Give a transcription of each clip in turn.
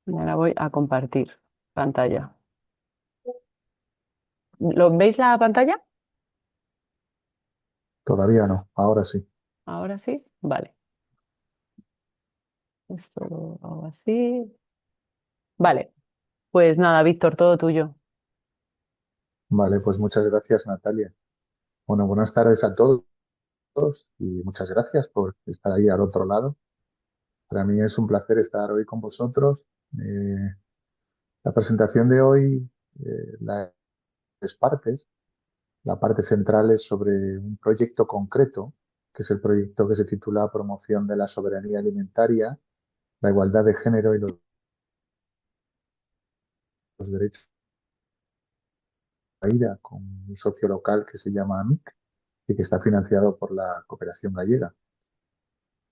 Y ahora voy a compartir pantalla. ¿Lo veis la pantalla? Todavía no, ahora sí. Ahora sí. Vale. Esto lo hago así. Vale. Pues nada, Víctor, todo tuyo. Vale, pues muchas gracias, Natalia. Bueno, buenas tardes a todos y muchas gracias por estar ahí al otro lado. Para mí es un placer estar hoy con vosotros. Eh, la presentación de hoy, las tres partes. La parte central es sobre un proyecto concreto, que es el proyecto que se titula Promoción de la Soberanía Alimentaria, la Igualdad de Género y los Derechos de la Vida, con un socio local que se llama AMIC y que está financiado por la Cooperación Gallega.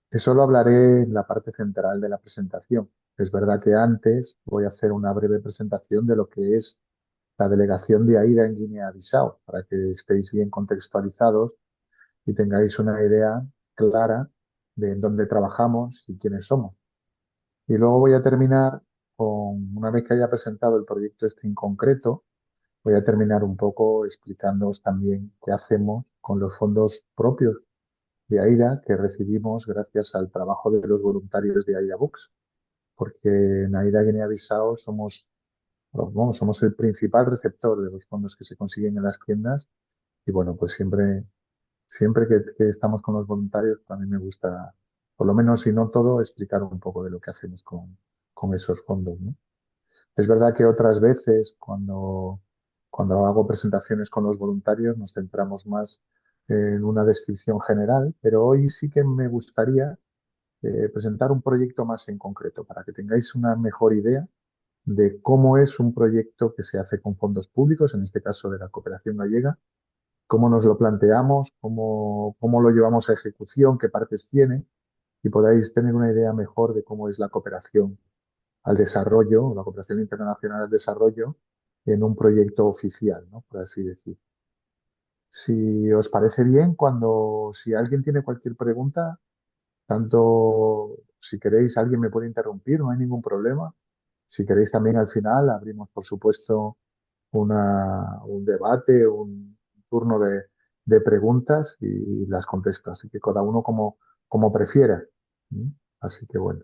Eso lo hablaré en la parte central de la presentación. Es verdad que antes voy a hacer una breve presentación de lo que es la delegación de AIDA en Guinea-Bissau, para que estéis bien contextualizados y tengáis una idea clara de en dónde trabajamos y quiénes somos. Y luego voy a terminar con, una vez que haya presentado el proyecto este en concreto, voy a terminar un poco explicándoos también qué hacemos con los fondos propios de AIDA que recibimos gracias al trabajo de los voluntarios de AIDA Books, porque en AIDA Guinea-Bissau somos el principal receptor de los fondos que se consiguen en las tiendas y bueno, pues siempre que estamos con los voluntarios, a mí me gusta, por lo menos si no todo, explicar un poco de lo que hacemos con esos fondos, ¿no? Es verdad que otras veces, cuando hago presentaciones con los voluntarios, nos centramos más en una descripción general, pero hoy sí que me gustaría presentar un proyecto más en concreto para que tengáis una mejor idea de cómo es un proyecto que se hace con fondos públicos, en este caso de la cooperación gallega, cómo nos lo planteamos, cómo lo llevamos a ejecución, qué partes tiene, y podáis tener una idea mejor de cómo es la cooperación al desarrollo, la cooperación internacional al desarrollo en un proyecto oficial, ¿no? Por así decir. Si os parece bien, si alguien tiene cualquier pregunta, tanto si queréis, alguien me puede interrumpir, no hay ningún problema. Si queréis también al final abrimos, por supuesto, un debate, un turno de preguntas y las contesto. Así que cada uno como prefiera. ¿Mm? Así que bueno,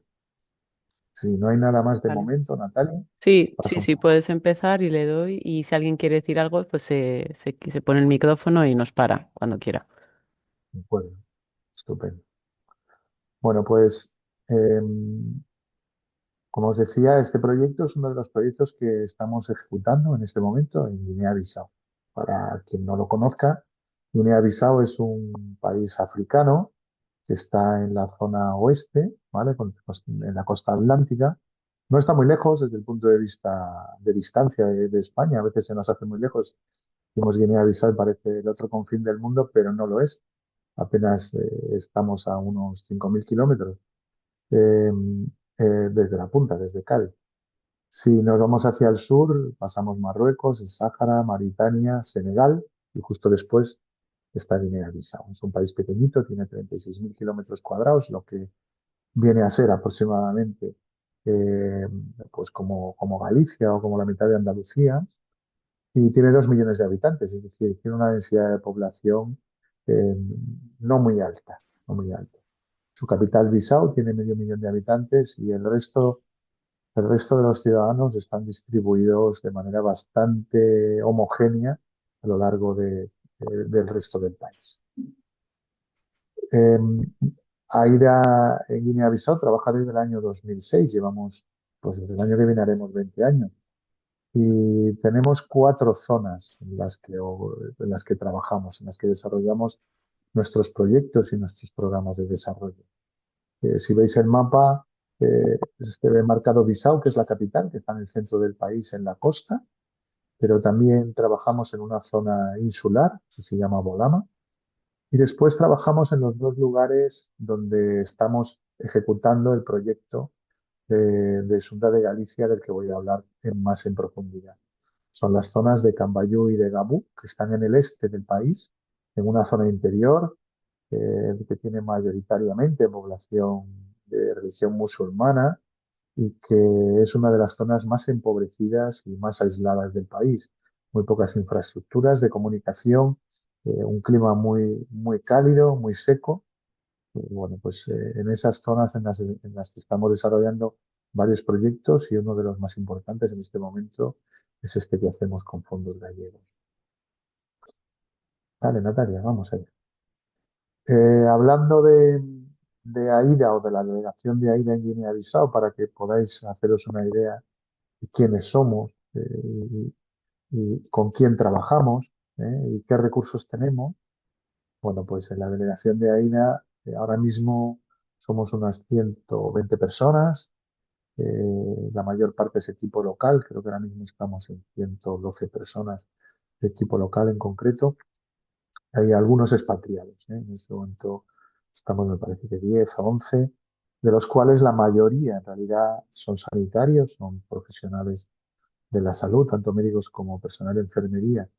si no hay nada más de Vale. momento, Natalia, Sí, sí, paso un sí, poco. puedes empezar y le doy. Y si alguien quiere decir algo, pues se pone el micrófono y nos para cuando quiera. De acuerdo, estupendo. Bueno, pues como os decía, este proyecto es uno de los proyectos que estamos ejecutando en este momento en Guinea-Bissau. Para quien no lo conozca, Guinea-Bissau es un país africano que está en la zona oeste, ¿vale? En la costa atlántica. No está muy lejos desde el punto de vista de distancia de España. A veces se nos hace muy lejos. Decimos Guinea-Bissau y parece el otro confín del mundo, pero no lo es. Apenas estamos a unos 5.000 kilómetros eh, desde la punta, desde Cádiz. Si nos vamos hacia el sur, pasamos Marruecos, el Sáhara, Mauritania, Senegal y justo después está Guinea-Bissau. Es un país pequeñito, tiene 36.000 kilómetros cuadrados, lo que viene a ser aproximadamente eh, pues como Galicia o como la mitad de Andalucía y tiene 2 millones de habitantes, es decir, tiene una densidad de población eh, no muy alta, no muy alta. Su capital, Bissau, tiene medio millón de habitantes y el resto de los ciudadanos están distribuidos de manera bastante homogénea a lo largo del resto del país. Eh, AIDA en Guinea-Bissau trabaja desde el año 2006. Llevamos, pues desde el año que viene haremos 20 años. Y tenemos 4 zonas en las que trabajamos, en las que desarrollamos nuestros proyectos y nuestros programas de desarrollo. Si veis el mapa, se ve marcado Bissau, que es la capital, que está en el centro del país, en la costa, pero también trabajamos en una zona insular, que se llama Bolama, y después trabajamos en los dos lugares donde estamos ejecutando el proyecto de Xunta de Galicia, del que voy a hablar más en profundidad. Son las zonas de Cambayú y de Gabú, que están en el este del país, en una zona interior que tiene mayoritariamente población de religión musulmana y que es una de las zonas más empobrecidas y más aisladas del país. Muy pocas infraestructuras de comunicación, un clima muy cálido, muy seco. Y bueno, pues en esas zonas en las que estamos desarrollando varios proyectos y uno de los más importantes en este momento es este que hacemos con fondos gallegos. Vale, Natalia, vamos allá. Hablando de AIDA o de la delegación de AIDA en Guinea-Bissau, para que podáis haceros una idea de quiénes somos y con quién trabajamos, y qué recursos tenemos. Bueno, pues en la delegación de AIDA ahora mismo somos unas 120 personas, la mayor parte es equipo local, creo que ahora mismo estamos en 112 personas de equipo local en concreto. Hay algunos expatriados, En este momento estamos, me parece que 10 o 11, de los cuales la mayoría en realidad son sanitarios, son profesionales de la salud, tanto médicos como personal de enfermería,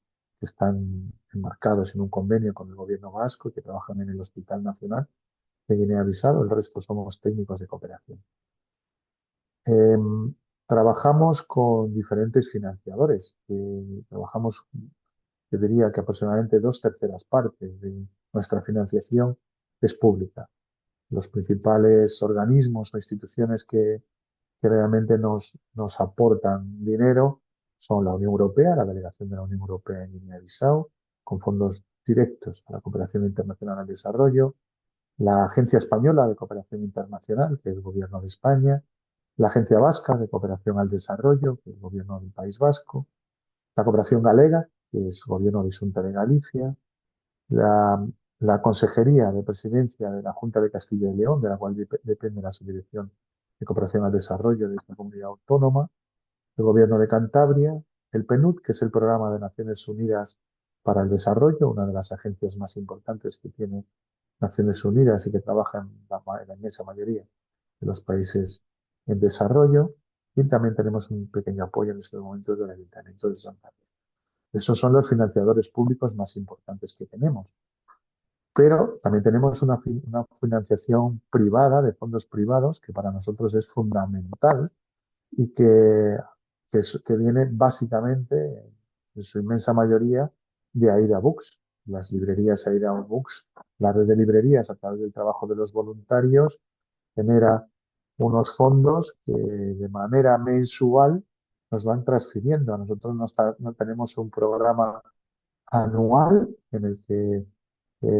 que están enmarcados en un convenio con el gobierno vasco y que trabajan en el Hospital Nacional de Guinea-Bissau. El resto somos técnicos de cooperación. Em, Trabajamos con diferentes financiadores. Trabajamos, yo diría que aproximadamente dos terceras partes de nuestra financiación es pública. Los principales organismos o instituciones que realmente nos aportan dinero son la Unión Europea, la delegación de la Unión Europea en Guinea-Bissau, con fondos directos a la cooperación internacional al desarrollo, la Agencia Española de Cooperación Internacional, que es el Gobierno de España, la Agencia Vasca de Cooperación al Desarrollo, que es el Gobierno del País Vasco, la Cooperación Galega, que es el Gobierno de Xunta de Galicia, la, la Consejería de Presidencia de la Junta de Castilla y León, de la cual depende la Subdirección de Cooperación al Desarrollo de esta comunidad autónoma, el Gobierno de Cantabria, el PNUD, que es el Programa de Naciones Unidas para el Desarrollo, una de las agencias más importantes que tiene Naciones Unidas y que trabaja en la inmensa mayoría de los países en desarrollo. Y también tenemos un pequeño apoyo en este momento del Ayuntamiento de Santander. Esos son los financiadores públicos más importantes que tenemos. Pero también tenemos una financiación privada, de fondos privados, que para nosotros es fundamental y que viene básicamente, en su inmensa mayoría, de AIDA Books. Las librerías AIDA Books, la red de librerías a través del trabajo de los voluntarios, genera unos fondos que de manera mensual nos van transfiriendo. A nosotros no tenemos un programa anual en el que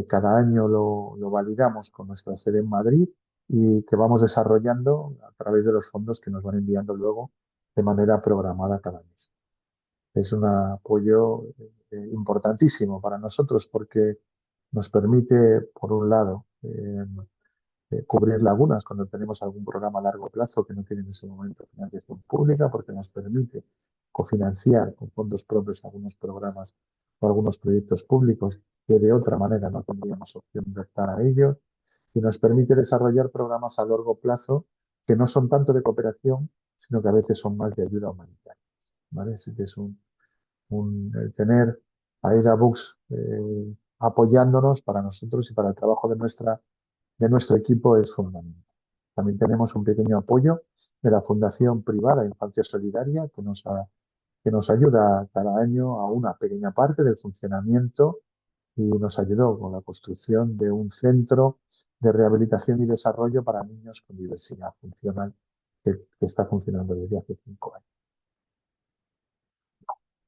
cada año lo validamos con nuestra sede en Madrid y que vamos desarrollando a través de los fondos que nos van enviando luego de manera programada cada mes. Es un apoyo importantísimo para nosotros porque nos permite, por un lado, cubrir lagunas cuando tenemos algún programa a largo plazo que no tiene en ese momento financiación pública, porque nos permite cofinanciar con fondos propios algunos programas o algunos proyectos públicos que de otra manera no tendríamos opción de optar a ellos, y nos permite desarrollar programas a largo plazo que no son tanto de cooperación, sino que a veces son más de ayuda humanitaria. ¿Vale? Así que es el tener a Aida Books apoyándonos para nosotros y para el trabajo de nuestro equipo es fundamental. También tenemos un pequeño apoyo de la Fundación Privada Infancia Solidaria que nos ayuda cada año a una pequeña parte del funcionamiento y nos ayudó con la construcción de un centro de rehabilitación y desarrollo para niños con diversidad funcional que está funcionando desde hace 5 años.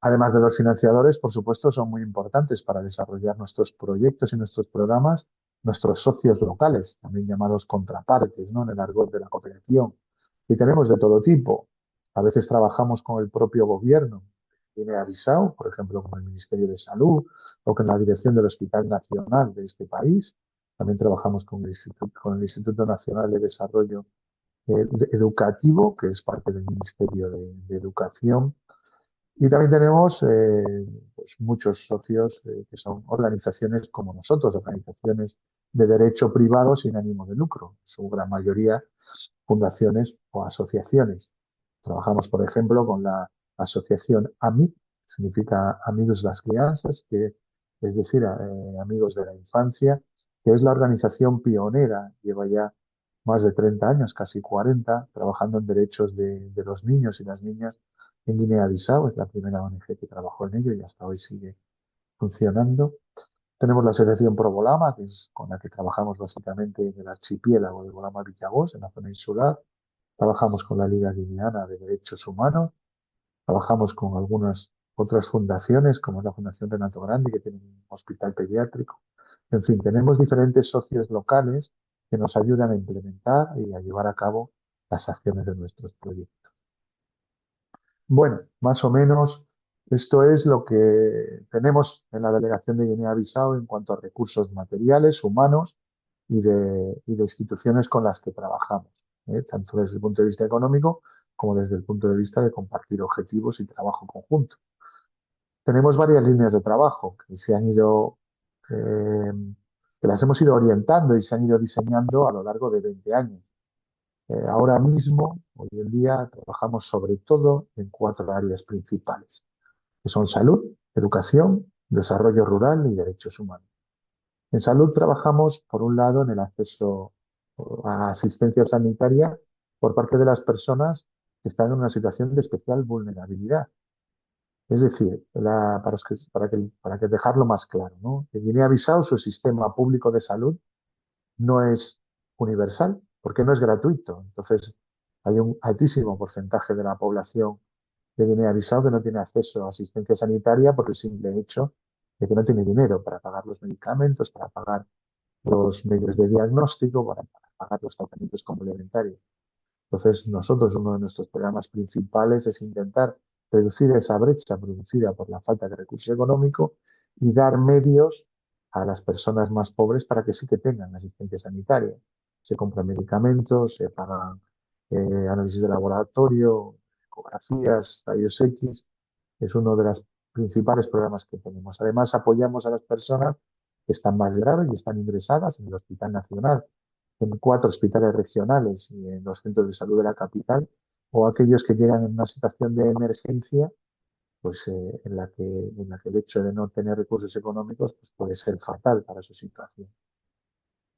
Además de los financiadores, por supuesto, son muy importantes para desarrollar nuestros proyectos y nuestros programas, nuestros socios locales, también llamados contrapartes, ¿no? En el argot de la cooperación. Y tenemos de todo tipo. A veces trabajamos con el propio gobierno de Guinea-Bissau, por ejemplo, con el Ministerio de Salud o con la dirección del Hospital Nacional de este país. También trabajamos con el Instituto Nacional de Desarrollo Educativo, que es parte del Ministerio de Educación. Y también tenemos pues muchos socios que son organizaciones como nosotros, organizaciones de derecho privado sin ánimo de lucro, su gran mayoría fundaciones o asociaciones. Trabajamos, por ejemplo, con la asociación AMIC, significa Amigos las Crianzas, que es decir, Amigos de la Infancia, que es la organización pionera, lleva ya más de 30 años, casi 40, trabajando en derechos de los niños y las niñas en Guinea-Bissau. Es la primera ONG que trabajó en ello y hasta hoy sigue funcionando. Tenemos la Asociación Pro Bolama, que es con la que trabajamos básicamente en el archipiélago de Bolama Villagós, en la zona insular. Trabajamos con la Liga Guineana de Derechos Humanos. Trabajamos con algunas otras fundaciones, como la Fundación Renato Grande, que tiene un hospital pediátrico. En fin, tenemos diferentes socios locales que nos ayudan a implementar y a llevar a cabo las acciones de nuestros proyectos. Bueno, más o menos esto es lo que tenemos en la delegación de Guinea-Bissau en cuanto a recursos materiales, humanos y de instituciones con las que trabajamos, tanto desde el punto de vista económico como desde el punto de vista de compartir objetivos y trabajo conjunto. Tenemos varias líneas de trabajo que se han ido, eh, que las hemos ido orientando y se han ido diseñando a lo largo de 20 años. Ahora mismo, hoy en día, trabajamos sobre todo en cuatro áreas principales, que son salud, educación, desarrollo rural y derechos humanos. En salud trabajamos, por un lado, en el acceso a asistencia sanitaria por parte de las personas que están en una situación de especial vulnerabilidad. Es decir, para que dejarlo más claro, ¿no? En Guinea-Bissau su sistema público de salud no es universal, porque no es gratuito. Entonces, hay un altísimo porcentaje de la población de Guinea-Bissau que no tiene acceso a asistencia sanitaria por el simple hecho de que no tiene dinero para pagar los medicamentos, para pagar los medios de diagnóstico, para pagar los tratamientos complementarios. Entonces, nosotros, uno de nuestros programas principales es intentar reducir esa brecha producida por la falta de recurso económico y dar medios a las personas más pobres para que sí que tengan asistencia sanitaria. Se compran medicamentos, se pagan análisis de laboratorio, ecografías, rayos X. Es uno de los principales programas que tenemos. Además, apoyamos a las personas que están más graves y están ingresadas en el Hospital Nacional, en cuatro hospitales regionales y en los centros de salud de la capital, o aquellos que llegan en una situación de emergencia, pues en la que el hecho de no tener recursos económicos pues, puede ser fatal para su situación.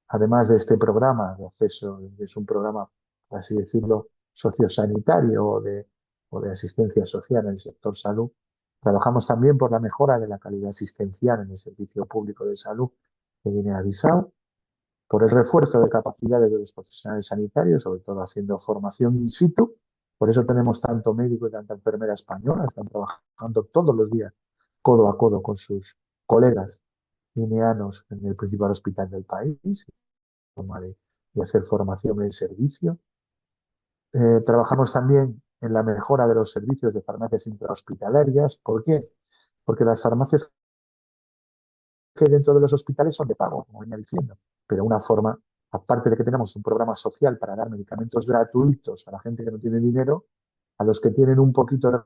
Además de este programa de acceso, es un programa, por así decirlo, sociosanitario o de asistencia social en el sector salud, trabajamos también por la mejora de la calidad asistencial en el servicio público de salud de Guinea-Bissau, por el refuerzo de capacidades de los profesionales sanitarios, sobre todo haciendo formación in situ. Por eso tenemos tanto médico y tanta enfermera española, están trabajando todos los días codo a codo con sus colegas guineanos en el principal hospital del país, forma de hacer formación en servicio. Trabajamos también en la mejora de los servicios de farmacias intrahospitalarias. ¿Por qué? Porque las farmacias que dentro de los hospitales son de pago, como venía diciendo, pero una forma, aparte de que tenemos un programa social para dar medicamentos gratuitos a la gente que no tiene dinero, a los que tienen un poquito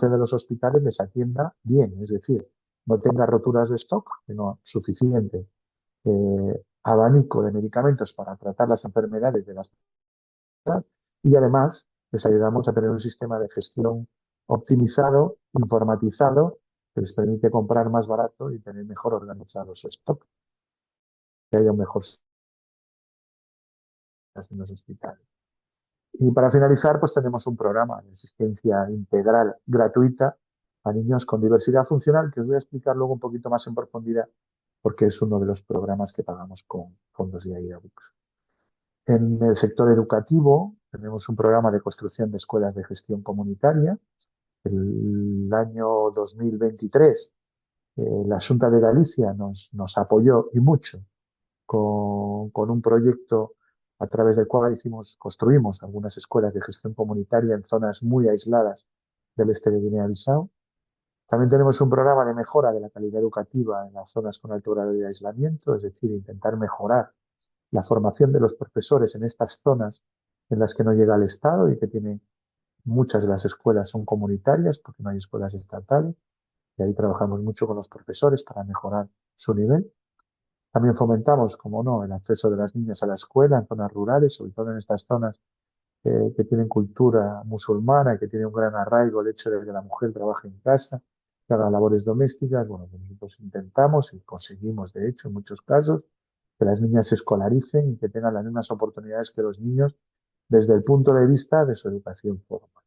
de los hospitales les atienda bien, es decir, no tenga roturas de stock, sino suficiente abanico de medicamentos para tratar las enfermedades de las personas y además les ayudamos a tener un sistema de gestión optimizado, informatizado, que les permite comprar más barato y tener mejor organizados su stock, que haya un mejor servicio en los hospitales. Y para finalizar, pues tenemos un programa de asistencia integral gratuita a niños con diversidad funcional que os voy a explicar luego un poquito más en profundidad porque es uno de los programas que pagamos con fondos de AIDA Books. En el sector educativo tenemos un programa de construcción de escuelas de gestión comunitaria. El año 2023 la Xunta de Galicia nos apoyó y mucho con un proyecto a través del cual construimos algunas escuelas de gestión comunitaria en zonas muy aisladas del este de Guinea-Bissau. También tenemos un programa de mejora de la calidad educativa en las zonas con alto grado de aislamiento, es decir, intentar mejorar la formación de los profesores en estas zonas en las que no llega el Estado y que tienen muchas de las escuelas son comunitarias porque no hay escuelas estatales y ahí trabajamos mucho con los profesores para mejorar su nivel. También fomentamos, como no, el acceso de las niñas a la escuela en zonas rurales, sobre todo en estas zonas que tienen cultura musulmana y que tienen un gran arraigo el hecho de que la mujer trabaje en casa, que haga labores domésticas. Bueno, pues nosotros intentamos y conseguimos, de hecho, en muchos casos, que las niñas se escolaricen y que tengan las mismas oportunidades que los niños desde el punto de vista de su educación formal.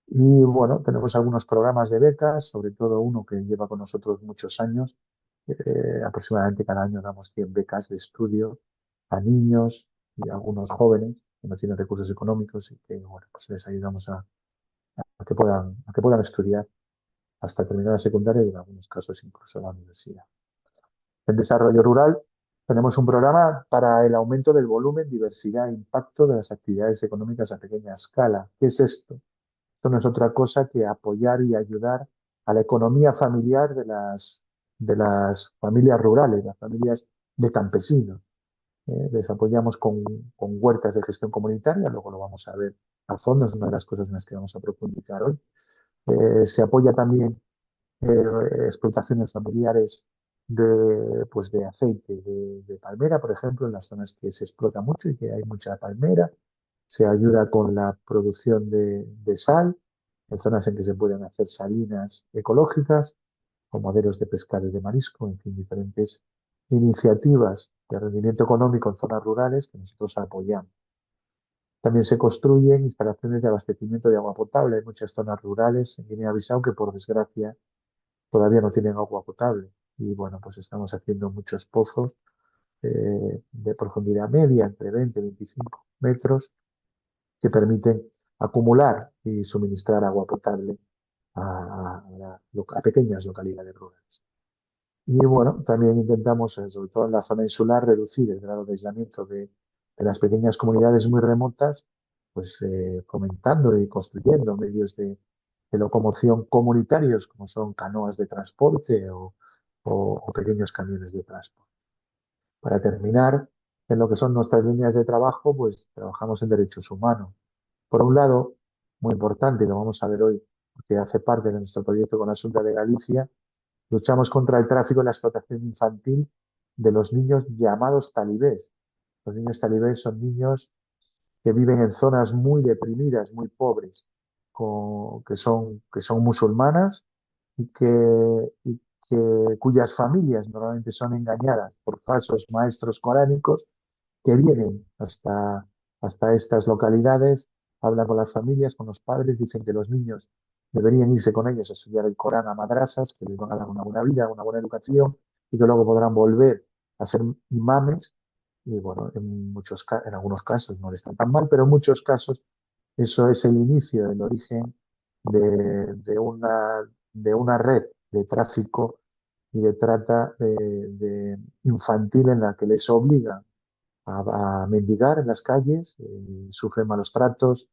Y bueno, tenemos algunos programas de becas, sobre todo uno que lleva con nosotros muchos años. Aproximadamente cada año damos 100 becas de estudio a niños y a algunos jóvenes que no tienen recursos económicos y que, bueno, pues les ayudamos a que puedan estudiar hasta terminar la secundaria y en algunos casos incluso la universidad. En desarrollo rural tenemos un programa para el aumento del volumen, diversidad e impacto de las actividades económicas a pequeña escala. ¿Qué es esto? Esto no es otra cosa que apoyar y ayudar a la economía familiar de las familias rurales, las familias de campesinos. Les apoyamos con huertas de gestión comunitaria, luego lo vamos a ver a fondo, es una de las cosas en las que vamos a profundizar hoy. Se apoya también explotaciones familiares pues de aceite de palmera, por ejemplo, en las zonas que se explota mucho y que hay mucha palmera. Se ayuda con la producción de sal, en zonas en que se pueden hacer salinas ecológicas, con modelos de pescado y de marisco, en fin, diferentes iniciativas de rendimiento económico en zonas rurales que nosotros apoyamos. También se construyen instalaciones de abastecimiento de agua potable. Hay muchas zonas rurales en Guinea-Bissau que, por desgracia, todavía no tienen agua potable. Y bueno, pues estamos haciendo muchos pozos de profundidad media, entre 20 y 25 metros, que permiten acumular y suministrar agua potable a pequeñas localidades rurales. Y bueno, también intentamos, sobre todo en la zona insular, reducir el grado de aislamiento de las pequeñas comunidades muy remotas, pues fomentando y construyendo medios de locomoción comunitarios, como son canoas de transporte o pequeños camiones de transporte. Para terminar, en lo que son nuestras líneas de trabajo, pues trabajamos en derechos humanos. Por un lado, muy importante, y lo vamos a ver hoy, porque hace parte de nuestro proyecto con la Xunta de Galicia, luchamos contra el tráfico y la explotación infantil de los niños llamados talibés. Los niños talibés son niños que viven en zonas muy deprimidas, muy pobres, que son musulmanas y cuyas familias normalmente son engañadas por falsos maestros coránicos que vienen hasta estas localidades, hablan con las familias, con los padres, dicen que los niños deberían irse con ellos a estudiar el Corán a madrasas, que les van a dar una buena vida, una buena educación y que luego podrán volver a ser imames. Y bueno, en algunos casos no les están tan mal, pero en muchos casos eso es el inicio, el origen de una red de tráfico y de trata infantil en la que les obligan a mendigar en las calles, sufren malos tratos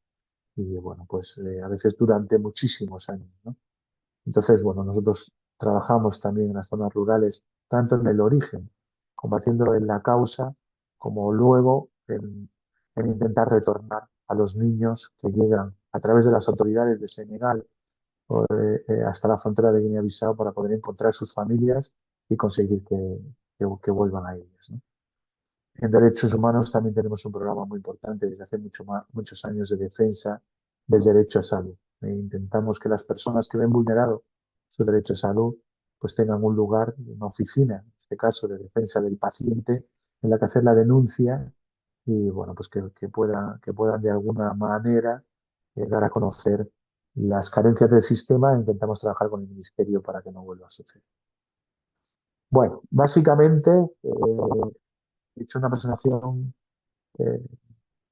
y bueno, pues a veces durante muchísimos años, ¿no? Entonces, bueno, nosotros trabajamos también en las zonas rurales, tanto en el origen, combatiendo en la causa, como luego en intentar retornar a los niños que llegan a través de las autoridades de Senegal hasta la frontera de Guinea-Bissau para poder encontrar sus familias y conseguir que vuelvan a ellas, ¿no? En derechos humanos también tenemos un programa muy importante desde hace muchos años de defensa del derecho a salud. Intentamos que las personas que ven vulnerado su derecho a salud pues tengan un lugar, una oficina, en este caso de defensa del paciente, en la que hacer la denuncia y bueno, pues que puedan de alguna manera dar a conocer las carencias del sistema e intentamos trabajar con el Ministerio para que no vuelva a suceder. Bueno, básicamente he hecho una presentación eh,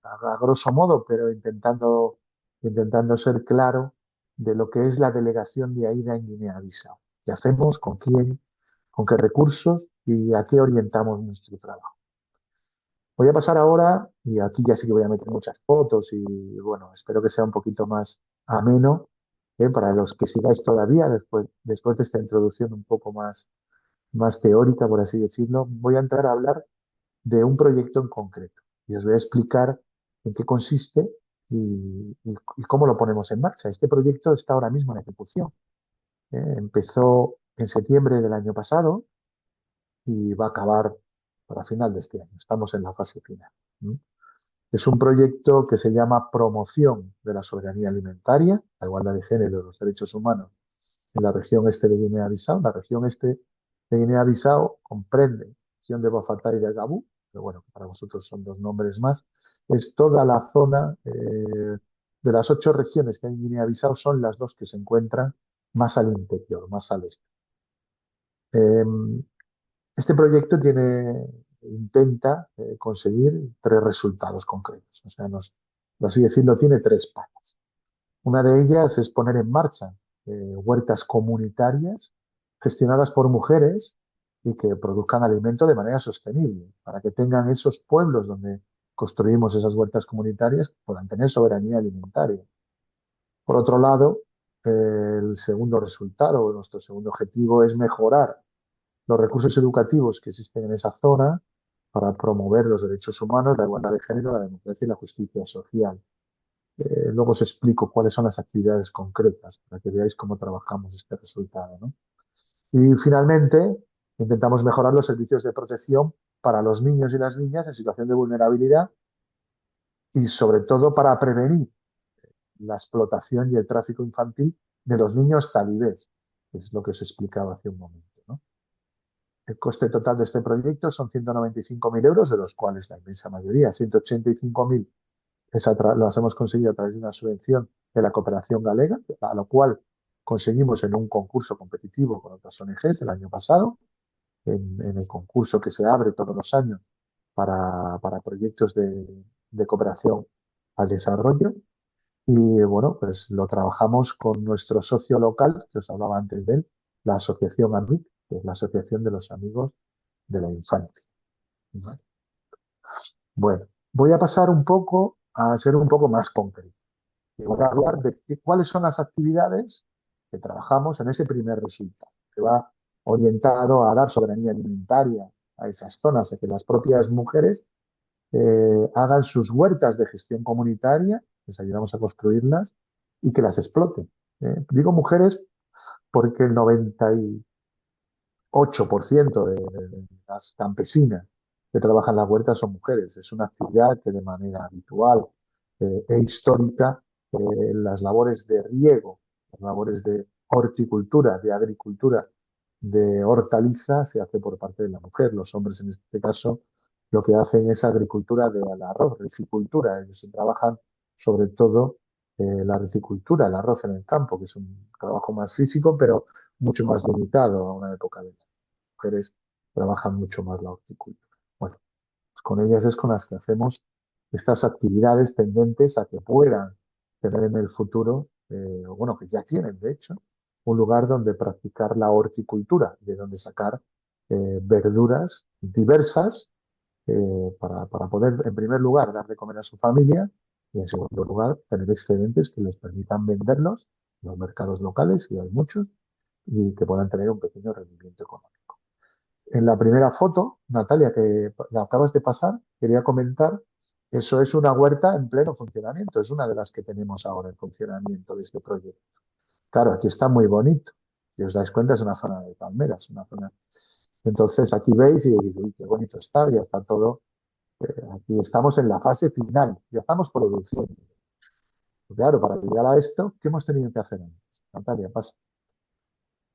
a grosso modo, pero intentando ser claro de lo que es la delegación de AIDA en Guinea-Bissau. ¿Qué hacemos? ¿Con quién? ¿Con qué recursos? ¿Y a qué orientamos nuestro trabajo? Voy a pasar ahora, y aquí ya sí que voy a meter muchas fotos y bueno, espero que sea un poquito más ameno, para los que sigáis todavía después de esta introducción un poco más teórica, por así decirlo, voy a entrar a hablar de un proyecto en concreto. Y os voy a explicar en qué consiste y cómo lo ponemos en marcha. Este proyecto está ahora mismo en ejecución. Empezó en septiembre del año pasado y va a acabar para final de este año. Estamos en la fase final. ¿Mm? Es un proyecto que se llama Promoción de la Soberanía Alimentaria, la igualdad de género y los derechos humanos en la región este de Guinea-Bissau. La región este de Guinea-Bissau comprende región de Bafatá y de Gabú, pero bueno, para vosotros son dos nombres más, es toda la zona de las 8 regiones que hay en Guinea-Bissau, son las dos que se encuentran más al interior, más al este. Em, este proyecto intenta conseguir 3 resultados concretos. O sea, por así decirlo, tiene 3 patas. Una de ellas es poner en marcha huertas comunitarias gestionadas por mujeres y que produzcan alimento de manera sostenible, para que tengan esos pueblos donde construimos esas huertas comunitarias, puedan tener soberanía alimentaria. Por otro lado, el segundo resultado, nuestro segundo objetivo es mejorar los recursos educativos que existen en esa zona para promover los derechos humanos, la igualdad de género, la democracia y la justicia social. Luego os explico cuáles son las actividades concretas para que veáis cómo trabajamos este resultado, ¿no? Y finalmente, intentamos mejorar los servicios de protección para los niños y las niñas en situación de vulnerabilidad y sobre todo para prevenir la explotación y el tráfico infantil de los niños talibés, que es lo que os explicaba hace un momento, ¿no? El coste total de este proyecto son 195.000 euros, de los cuales la inmensa mayoría, 185.000, los hemos conseguido a través de una subvención de la cooperación galega, a lo cual conseguimos en un concurso competitivo con otras ONGs el año pasado, en el concurso que se abre todos los años para proyectos de cooperación al desarrollo. Y bueno, pues lo trabajamos con nuestro socio local, que os hablaba antes de él, la Asociación AMIC, que es la Asociación de los Amigos de la Infancia. ¿Vale? Bueno, voy a pasar un poco a ser un poco más concreto. Y voy a hablar de cuáles son las actividades que trabajamos en ese primer resultado, que va orientado a dar soberanía alimentaria a esas zonas, a que las propias mujeres hagan sus huertas de gestión comunitaria, les ayudamos a construirlas y que las exploten. Digo mujeres porque el 98% de las campesinas que trabajan en las huertas son mujeres. Es una actividad que de manera habitual e histórica, las labores de riego, las labores de horticultura, de agricultura, de hortaliza, se hace por parte de la mujer. Los hombres, en este caso, lo que hacen es agricultura del arroz, recicultura. Ellos trabajan sobre todo la recicultura, el arroz en el campo, que es un trabajo más físico, pero mucho más limitado a una época de las mujeres trabajan mucho más la horticultura. Bueno, pues con ellas es con las que hacemos estas actividades tendentes a que puedan tener en el futuro, o bueno, que ya tienen de hecho, un lugar donde practicar la horticultura, de donde sacar verduras diversas para poder, en primer lugar, dar de comer a su familia y, en segundo lugar, tener excedentes que les permitan venderlos en los mercados locales, y hay muchos, y que puedan tener un pequeño rendimiento económico. En la primera foto, Natalia, que la acabas de pasar, quería comentar, eso es una huerta en pleno funcionamiento, es una de las que tenemos ahora en funcionamiento de este proyecto. Claro, aquí está muy bonito. Si os dais cuenta, es una zona de palmeras, una zona. Entonces aquí veis y digo, uy, qué bonito está, ya está todo. Aquí estamos en la fase final, ya estamos produciendo. Claro, para llegar a esto, ¿qué hemos tenido que hacer antes? Natalia, pasa.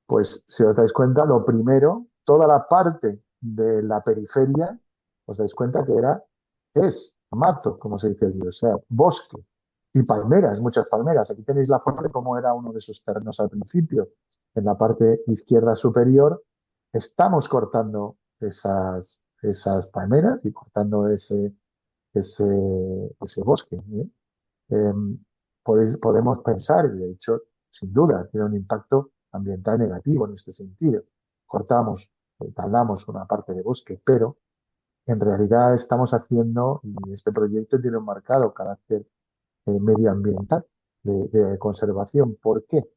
Pues si os dais cuenta, lo primero, toda la parte de la periferia, os dais cuenta que es mato, como se dice allí, o sea, bosque y palmeras, muchas palmeras. Aquí tenéis la foto de cómo era uno de esos terrenos al principio. En la parte izquierda superior estamos cortando esas palmeras y cortando ese, ese bosque, ¿eh? Podemos pensar, y de hecho, sin duda, tiene un impacto ambiental negativo en este sentido. Cortamos, talamos una parte de bosque, pero en realidad estamos haciendo, y este proyecto tiene un marcado carácter medioambiental de conservación. ¿Por qué?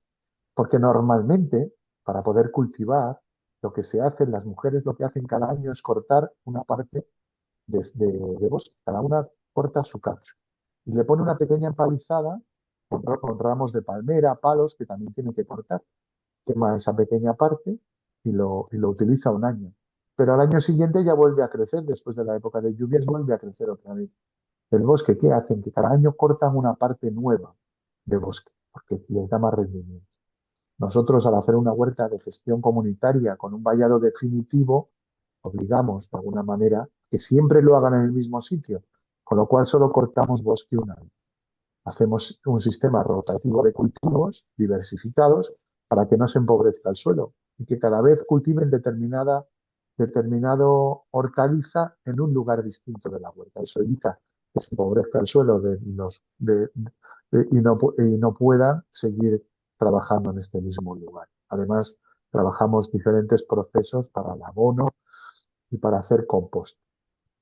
Porque normalmente, para poder cultivar, lo que se hace, las mujeres lo que hacen cada año es cortar una parte de bosque. Cada una corta su cacho y le pone una pequeña empalizada con ramos de palmera, palos que también tiene que cortar. Quema esa pequeña parte y lo utiliza un año. Pero al año siguiente ya vuelve a crecer, después de la época de lluvias, vuelve a crecer otra vez. El bosque, ¿qué hacen? Que cada año cortan una parte nueva de bosque, porque les da más rendimiento. Nosotros, al hacer una huerta de gestión comunitaria con un vallado definitivo, obligamos de alguna manera que siempre lo hagan en el mismo sitio, con lo cual solo cortamos bosque una vez. Hacemos un sistema rotativo de cultivos diversificados para que no se empobrezca el suelo y que cada vez cultiven determinado hortaliza en un lugar distinto de la huerta. Eso evita que se empobrezca el suelo y no puedan seguir trabajando en este mismo lugar. Además, trabajamos diferentes procesos para el abono y para hacer compost,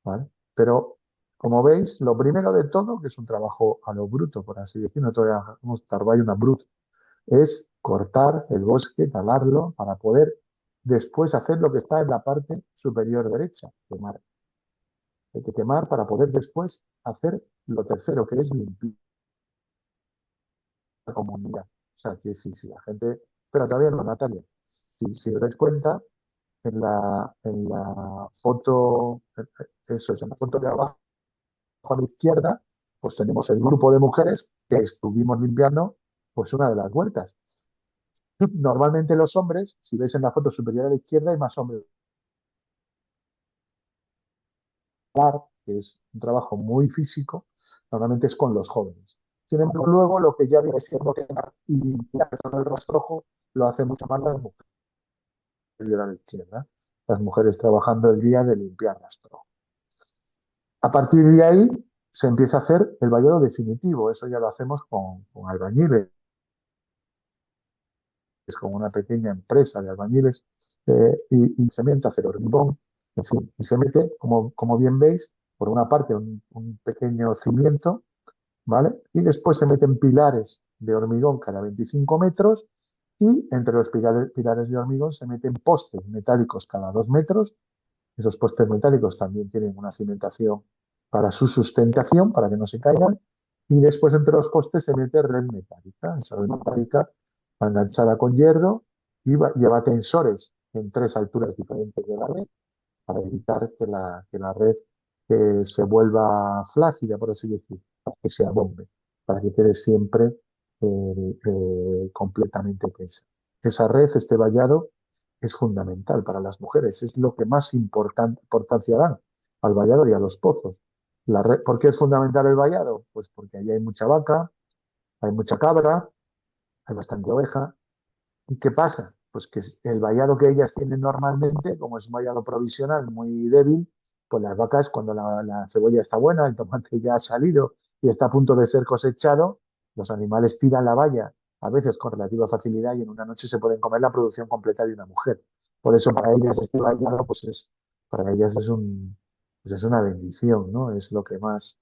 ¿vale? Pero, como veis, lo primero de todo, que es un trabajo a lo bruto, por así decirlo, todavía hacemos trabajo una brut, es cortar el bosque, talarlo, para poder después hacer lo que está en la parte superior derecha, quemar. Hay que quemar para poder después hacer lo tercero, que es limpiar la comunidad. O sea, que si la gente... Pero todavía no, Natalia. Si os dais cuenta, en la foto, eso es, en la foto de abajo, a la izquierda, pues tenemos el grupo de mujeres que estuvimos limpiando pues una de las huertas. Normalmente los hombres, si veis en la foto superior a la izquierda, hay más hombres, que es un trabajo muy físico, normalmente es con los jóvenes. Sin embargo, luego lo que ya viene siendo quemar y limpiar todo el rastrojo lo hacen mucho más las mujeres a la izquierda. Las mujeres trabajando el día de limpiar rastrojo. A partir de ahí se empieza a hacer el vallado definitivo. Eso ya lo hacemos con albañiles, es como una pequeña empresa de albañiles y cemento, acero, hormigón, en fin, y se mete, como bien veis, por una parte un pequeño cimiento, ¿vale? Y después se meten pilares de hormigón cada 25 metros y entre los pilares de hormigón se meten postes metálicos cada 2 metros. Esos postes metálicos también tienen una cimentación para su sustentación, para que no se caigan. Y después entre los postes se mete red metálica. Esa red metálica va enganchada con hierro y lleva tensores en 3 alturas diferentes de la red para evitar que la red se vuelva flácida, por así decir, para que se abombe, para que quede siempre completamente tensa. Esa red, este vallado, es fundamental para las mujeres, es lo que más importancia dan al vallado y a los pozos. ¿Por qué es fundamental el vallado? Pues porque allí hay mucha vaca, hay mucha cabra, hay bastante oveja, ¿y qué pasa? Pues que el vallado que ellas tienen normalmente, como es un vallado provisional muy débil, pues las vacas, cuando la cebolla está buena, el tomate ya ha salido y está a punto de ser cosechado, los animales tiran la valla, a veces con relativa facilidad, y en una noche se pueden comer la producción completa de una mujer. Por eso para ellas este vallado, para ellas es una bendición, ¿no? Es lo que más,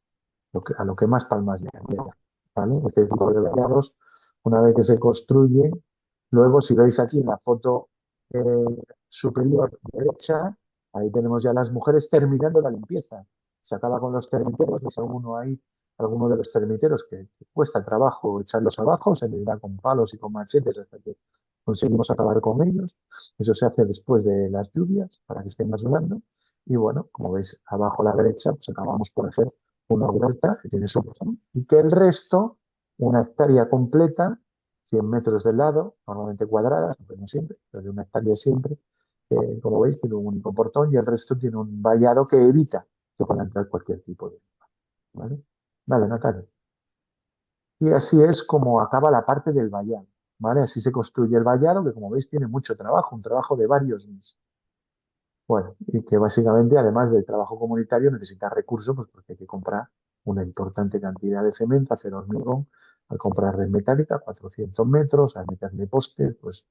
a lo que más palmas le dan, ¿vale? Este tipo de vallados, una vez que se construyen, luego si veis aquí en la foto eh, superior derecha, ahí tenemos ya las mujeres terminando la limpieza. Se acaba con los termiteros, ves alguno de los termiteros que cuesta trabajo echarlos abajo, se les da con palos y con machetes hasta que conseguimos acabar con ellos. Eso se hace después de las lluvias para que estén más blando. Y bueno, como veis abajo a la derecha, pues acabamos por hacer una huerta que tiene su razón y que el resto, una hectárea completa, 100 metros de lado, normalmente cuadradas, aunque no siempre, pero de una hectárea siempre, como veis, tiene un único portón y el resto tiene un vallado que evita que pueda entrar cualquier tipo de... ¿Vale? Vale, Natalia. Y así es como acaba la parte del vallado, ¿vale? Así se construye el vallado, que como veis tiene mucho trabajo, un trabajo de varios meses. Bueno, y que básicamente, además del trabajo comunitario, necesita recursos, pues porque hay que comprar una importante cantidad de cemento, hacer hormigón, al comprar red metálica, 400 metros, al meterle postes, pues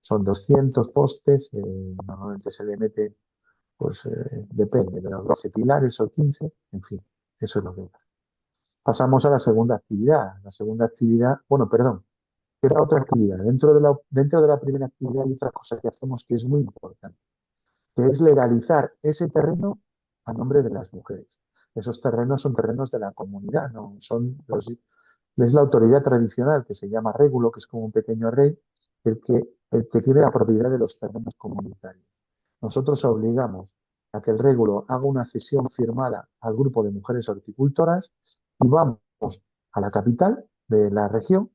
son 200 postes, normalmente se le mete, pues depende de los 12 pilares o 15, en fin, eso es lo que pasa. Pasamos a la segunda actividad. La segunda actividad, bueno, perdón, era otra actividad. Dentro de la primera actividad hay otra cosa que hacemos que es muy importante, que es legalizar ese terreno a nombre de las mujeres. Esos terrenos son terrenos de la comunidad, no es la autoridad tradicional que se llama régulo, que es como un pequeño rey, el que tiene la propiedad de los terrenos comunitarios. Nosotros obligamos a que el régulo haga una cesión firmada al grupo de mujeres horticultoras y vamos a la capital de la región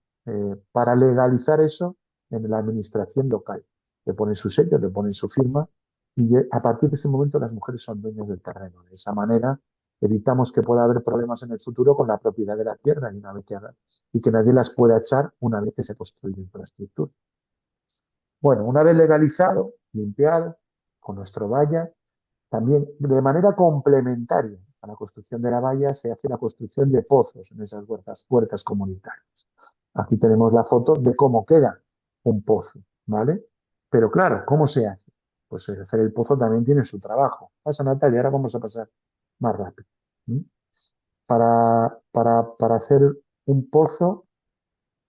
para legalizar eso en la administración local. Le ponen su sello, le ponen su firma y a partir de ese momento las mujeres son dueñas del terreno. De esa manera evitamos que pueda haber problemas en el futuro con la propiedad de la tierra y, una vez que y que nadie las pueda echar una vez que se construye infraestructura. Bueno, una vez legalizado, limpiado, con nuestro valla, también de manera complementaria a la construcción de la valla se hace la construcción de pozos en esas huertas comunitarias. Aquí tenemos la foto de cómo queda un pozo, ¿vale? Pero claro, ¿cómo se hace? Pues hacer el pozo también tiene su trabajo. Pasa, Natalia, ahora vamos a pasar más rápido. ¿Mm? Para hacer un pozo,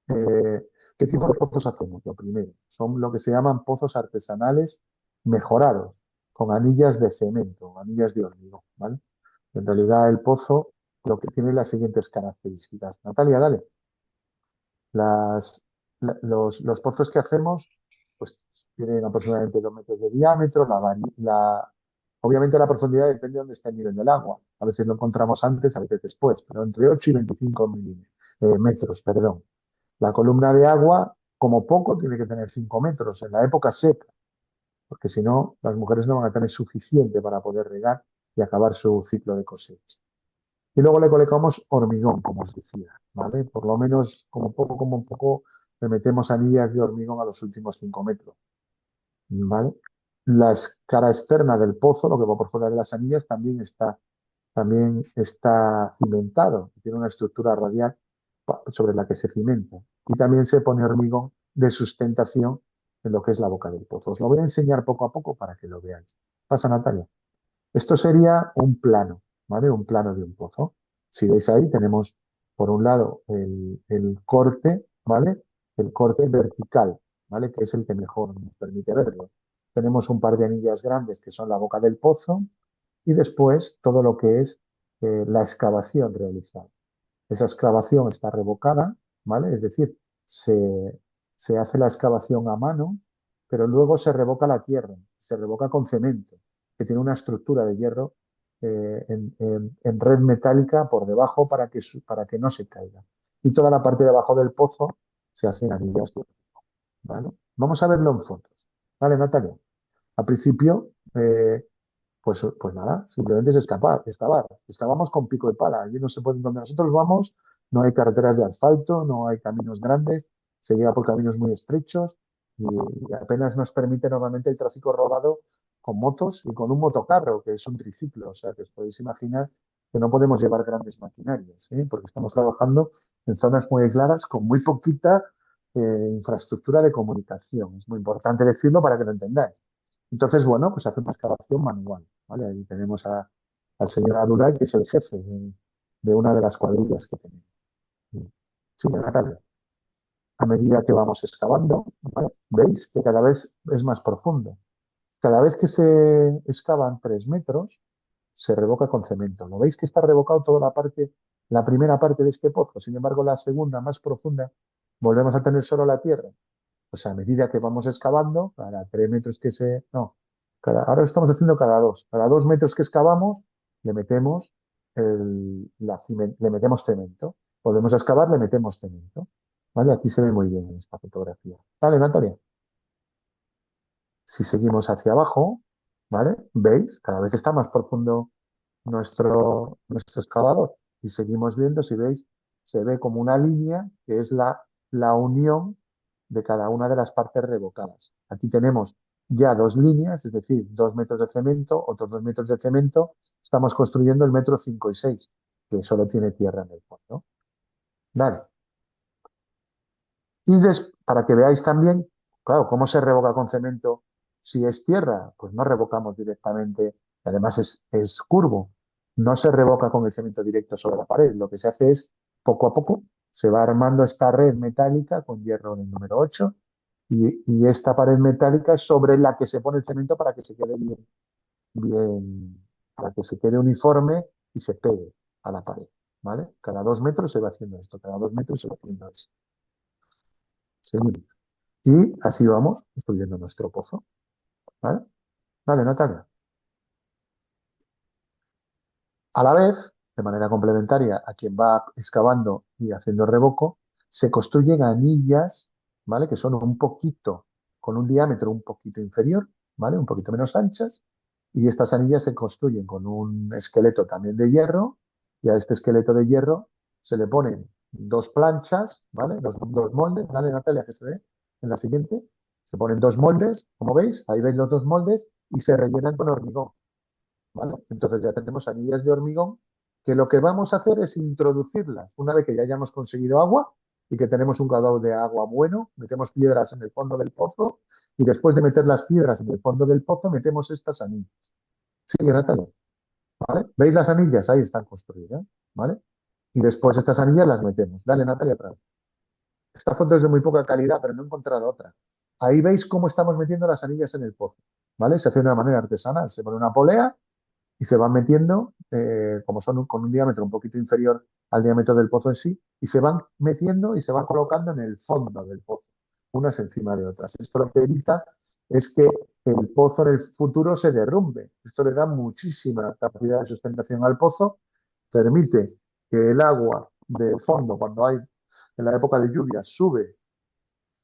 eh, ¿qué tipo de pozos hacemos? Lo primero, son lo que se llaman pozos artesanales mejorados, con anillas de cemento, anillas de hormigón, ¿vale? En realidad el pozo lo que tiene las siguientes características. Natalia, dale. Las, los pozos que hacemos pues, tienen aproximadamente 2 metros de diámetro. Obviamente la profundidad depende de dónde está el nivel del agua. A veces lo encontramos antes, a veces después, pero entre 8 y 25 metros. Perdón. La columna de agua, como poco, tiene que tener 5 metros en la época seca, porque si no, las mujeres no van a tener suficiente para poder regar y acabar su ciclo de cosecha. Y luego le colocamos hormigón, como os decía, ¿vale? Por lo menos, como poco, le metemos anillas de hormigón a los últimos 5 metros, ¿vale? La cara externa del pozo, lo que va por fuera de las anillas, también está cimentado, tiene una estructura radial sobre la que se cimenta. Y también se pone hormigón de sustentación en lo que es la boca del pozo. Os lo voy a enseñar poco a poco para que lo veáis. Pasa, Natalia. Esto sería un plano, ¿vale? Un plano de un pozo. Si veis ahí, tenemos por un lado el corte, ¿vale? El corte vertical, ¿vale? Que es el que mejor nos permite verlo. Tenemos un par de anillas grandes que son la boca del pozo y después todo lo que es la excavación realizada. Esa excavación está revocada, ¿vale? Es decir, se hace la excavación a mano, pero luego se revoca la tierra, se revoca con cemento, que tiene una estructura de hierro en red metálica por debajo para que no se caiga. Y toda la parte de abajo del pozo se hace en anillas, ¿vale? Vamos a verlo en fotos. ¿Vale, Natalia? Al principio, pues nada, simplemente es excavar. Excavamos con pico de pala. Allí no se puede, donde nosotros vamos, no hay carreteras de asfalto, no hay caminos grandes, se llega por caminos muy estrechos y apenas nos permite normalmente el tráfico rodado con motos y con un motocarro, que es un triciclo. O sea, que os podéis imaginar que no podemos llevar grandes maquinarias, ¿eh? Porque estamos trabajando en zonas muy aisladas con muy poquita infraestructura de comunicación. Es muy importante decirlo para que lo entendáis. Entonces, bueno, pues hace una excavación manual, ¿vale? Ahí tenemos al señor Aduray, que es el jefe de una de las cuadrillas que tenemos. Sí, Natalia. A medida que vamos excavando, ¿vale? Veis que cada vez es más profundo. Cada vez que se excavan 3 metros, se revoca con cemento. ¿Lo veis que está revocado toda la primera parte de este pozo? Sin embargo, la segunda, más profunda, volvemos a tener solo la tierra. Pues a medida que vamos excavando, cada 3 metros que se... No, ahora estamos haciendo cada dos. Cada 2 metros que excavamos, le metemos, le metemos cemento. Volvemos a excavar, le metemos cemento. ¿Vale? Aquí se ve muy bien en esta fotografía. ¿Vale, Natalia? Si seguimos hacia abajo, ¿vale? ¿Veis? Cada vez está más profundo nuestro excavador. Y seguimos viendo, si veis, se ve como una línea que es la unión de cada una de las partes revocadas. Aquí tenemos ya 2 líneas, es decir, 2 metros de cemento, otros 2 metros de cemento. Estamos construyendo el metro 5 y 6, que solo tiene tierra en el fondo. Vale. Y para que veáis también, claro, cómo se revoca con cemento si es tierra, pues no revocamos directamente, además es curvo, no se revoca con el cemento directo sobre la pared, lo que se hace es poco a poco se va armando esta red metálica con hierro en el número 8 y esta pared metálica sobre la que se pone el cemento para que se quede bien, para que se quede uniforme y se pegue a la pared, ¿vale? Cada 2 metros se va haciendo esto, cada 2 metros se va haciendo esto. Seguimos. Y así vamos construyendo nuestro pozo. ¿Vale? Vale, Natalia. A la vez, de manera complementaria a quien va excavando y haciendo revoco, se construyen anillas, ¿vale? Que son un poquito, con un diámetro un poquito inferior, ¿vale? Un poquito menos anchas, y estas anillas se construyen con un esqueleto también de hierro, y a este esqueleto de hierro se le ponen dos planchas, ¿vale? Dos moldes, ¿vale, Natalia, que se ve en la siguiente? Se ponen dos moldes, como veis, ahí veis los dos moldes, y se rellenan con hormigón, ¿vale? Entonces ya tenemos anillas de hormigón que lo que vamos a hacer es introducirlas. Una vez que ya hayamos conseguido agua y que tenemos un caudal de agua bueno, metemos piedras en el fondo del pozo y después de meter las piedras en el fondo del pozo metemos estas anillas. Sigue, Natalia, ¿vale? ¿Veis las anillas? Ahí están construidas, ¿vale? Y después estas anillas las metemos. Dale, Natalia, atrás. Esta foto es de muy poca calidad, pero no he encontrado otra. Ahí veis cómo estamos metiendo las anillas en el pozo, ¿vale? Se hace de una manera artesanal. Se pone una polea y se van metiendo, como son con un diámetro un poquito inferior al diámetro del pozo en sí, y se van metiendo y se van colocando en el fondo del pozo, unas encima de otras. Esto lo que evita es que el pozo en el futuro se derrumbe. Esto le da muchísima capacidad de sustentación al pozo, permite que el agua del fondo, cuando hay en la época de lluvia, sube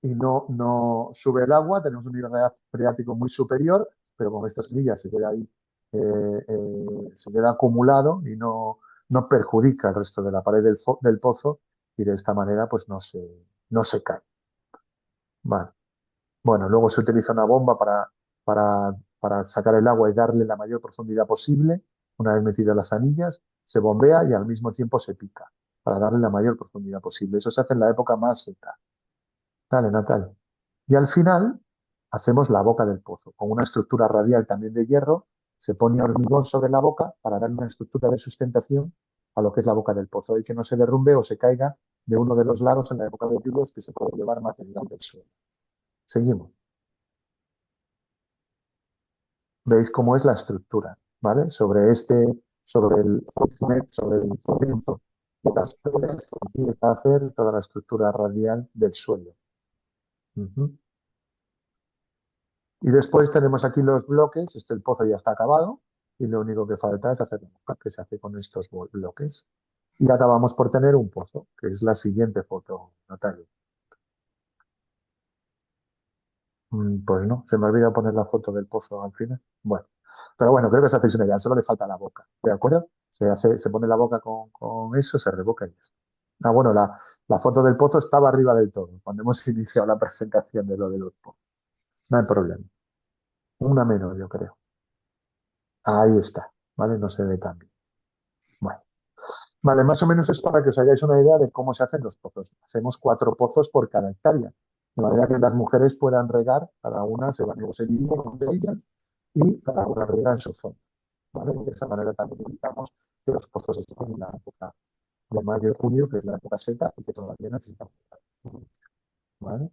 y no sube el agua, tenemos un nivel freático muy superior, pero con estas semillas se queda ahí, se queda acumulado y no perjudica el resto de la pared del pozo y de esta manera pues no se cae. Vale. Bueno, luego se utiliza una bomba para sacar el agua y darle la mayor profundidad posible. Una vez metidas las anillas, se bombea y al mismo tiempo se pica para darle la mayor profundidad posible. Eso se hace en la época más seca. Dale, Natalia. Y al final hacemos la boca del pozo, con una estructura radial también de hierro, se pone hormigón sobre la boca para dar una estructura de sustentación a lo que es la boca del pozo y que no se derrumbe o se caiga de uno de los lados en la época de lluvias que se puede llevar material del suelo. Seguimos. Veis cómo es la estructura, ¿vale? Sobre el sobre el cimiento de las paredes, empieza a hacer toda la estructura radial del suelo. Ujú. Y después tenemos aquí los bloques, el pozo ya está acabado y lo único que falta es hacer la boca que se hace con estos bloques. Y acabamos por tener un pozo, que es la siguiente foto, Natalia. Pues no, se me olvidó poner la foto del pozo al final. Bueno, pero bueno, creo que os hacéis una idea, solo le falta la boca, ¿de acuerdo? Se pone la boca con eso, se revoca y ya está. Ah, bueno, la foto del pozo estaba arriba del todo, cuando hemos iniciado la presentación de lo de los pozos. No hay problema. Una menos, yo creo. Ahí está, ¿vale? No se ve tan bien. Bueno. Vale, más o menos es para que os hagáis una idea de cómo se hacen los pozos. Hacemos 4 pozos por cada hectárea, de manera que las mujeres puedan regar, cada una luego se divide entre ellas y cada una riega en su zona. ¿Vale? De esa manera también evitamos que los pozos estén en la época de mayo y junio, que es la época seca y que todavía necesitamos. ¿Vale?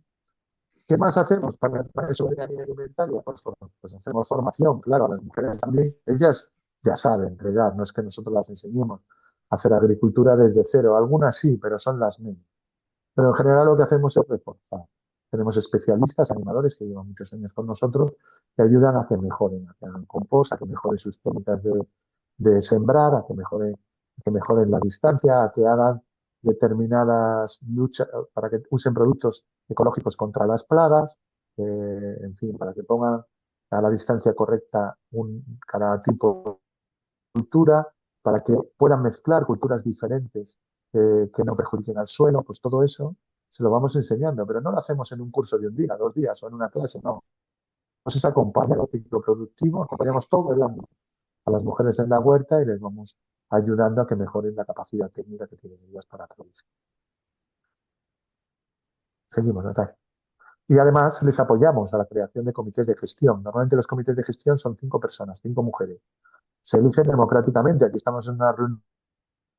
¿Qué más hacemos para soberanía alimentaria? Pues hacemos formación, claro, a las mujeres también. Ellas ya saben regar, no es que nosotros las enseñemos a hacer agricultura desde cero. Algunas sí, pero son las menos. Pero en general lo que hacemos es reforzar. Tenemos especialistas, animadores que llevan muchos años con nosotros, que ayudan a que mejoren, a que hagan compost, a que mejoren sus técnicas de sembrar, a que mejoren la distancia, a que hagan determinadas luchas, para que usen productos ecológicos contra las plagas, en fin, para que pongan a la distancia correcta cada tipo cultura, para que puedan mezclar culturas diferentes que no perjudiquen al suelo, pues todo eso se lo vamos enseñando, pero no lo hacemos en un curso de un día, 2 días o en una clase, no. Entonces acompañamos el ciclo productivo, acompañamos todo el año a las mujeres en la huerta y les vamos ayudando a que mejoren la capacidad técnica que tienen ellas para producir. Seguimos, Natalia. Y además les apoyamos a la creación de comités de gestión. Normalmente los comités de gestión son 5 personas, 5 mujeres. Se eligen democráticamente. Aquí estamos en una reunión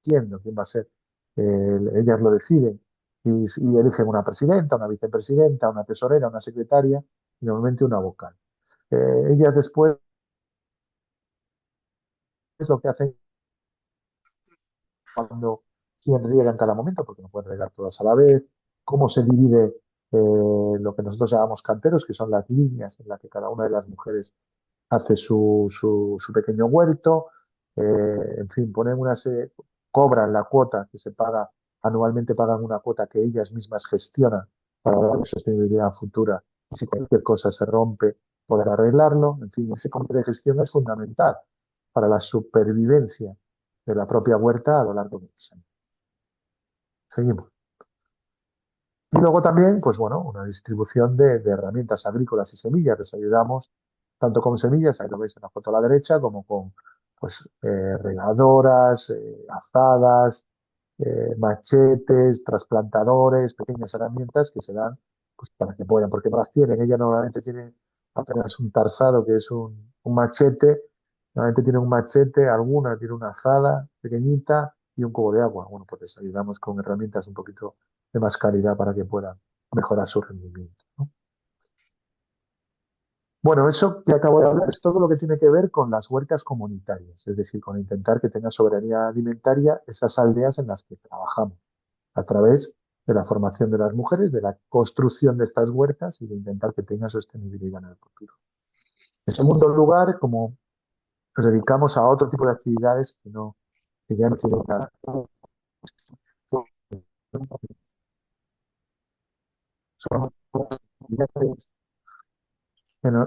entiendo quién va a ser. Ellas lo deciden y eligen una presidenta, una vicepresidenta, una tesorera, una secretaria y normalmente una vocal. Ellas después lo que hacen cuando quién riega en cada momento, porque no pueden regar todas a la vez, cómo se divide lo que nosotros llamamos canteros, que son las líneas en las que cada una de las mujeres hace su pequeño huerto, en fin, cobran la cuota que se paga, anualmente pagan una cuota que ellas mismas gestionan para dar sostenibilidad futura. Si cualquier cosa se rompe, poder arreglarlo. En fin, ese comité de gestión es fundamental para la supervivencia de la propia huerta a lo largo de los años. Seguimos. Y luego también, pues bueno, una distribución de herramientas agrícolas y semillas. Les ayudamos tanto con semillas, ahí lo veis en la foto a la derecha, como con pues, regadoras, azadas, machetes, trasplantadores, pequeñas herramientas que se dan pues, para que puedan, porque no las tienen. Ella normalmente tiene apenas un tarzado, que es un machete, normalmente tiene un machete, alguna tiene una azada pequeñita y un cubo de agua. Bueno, pues les ayudamos con herramientas un poquito de más calidad para que puedan mejorar su rendimiento, ¿no? Bueno, eso que acabo de hablar es todo lo que tiene que ver con las huertas comunitarias, es decir, con intentar que tenga soberanía alimentaria esas aldeas en las que trabajamos, a través de la formación de las mujeres, de la construcción de estas huertas y de intentar que tenga sostenibilidad en el futuro. En segundo lugar, como nos dedicamos a otro tipo de actividades que ya no tienen nada son actividades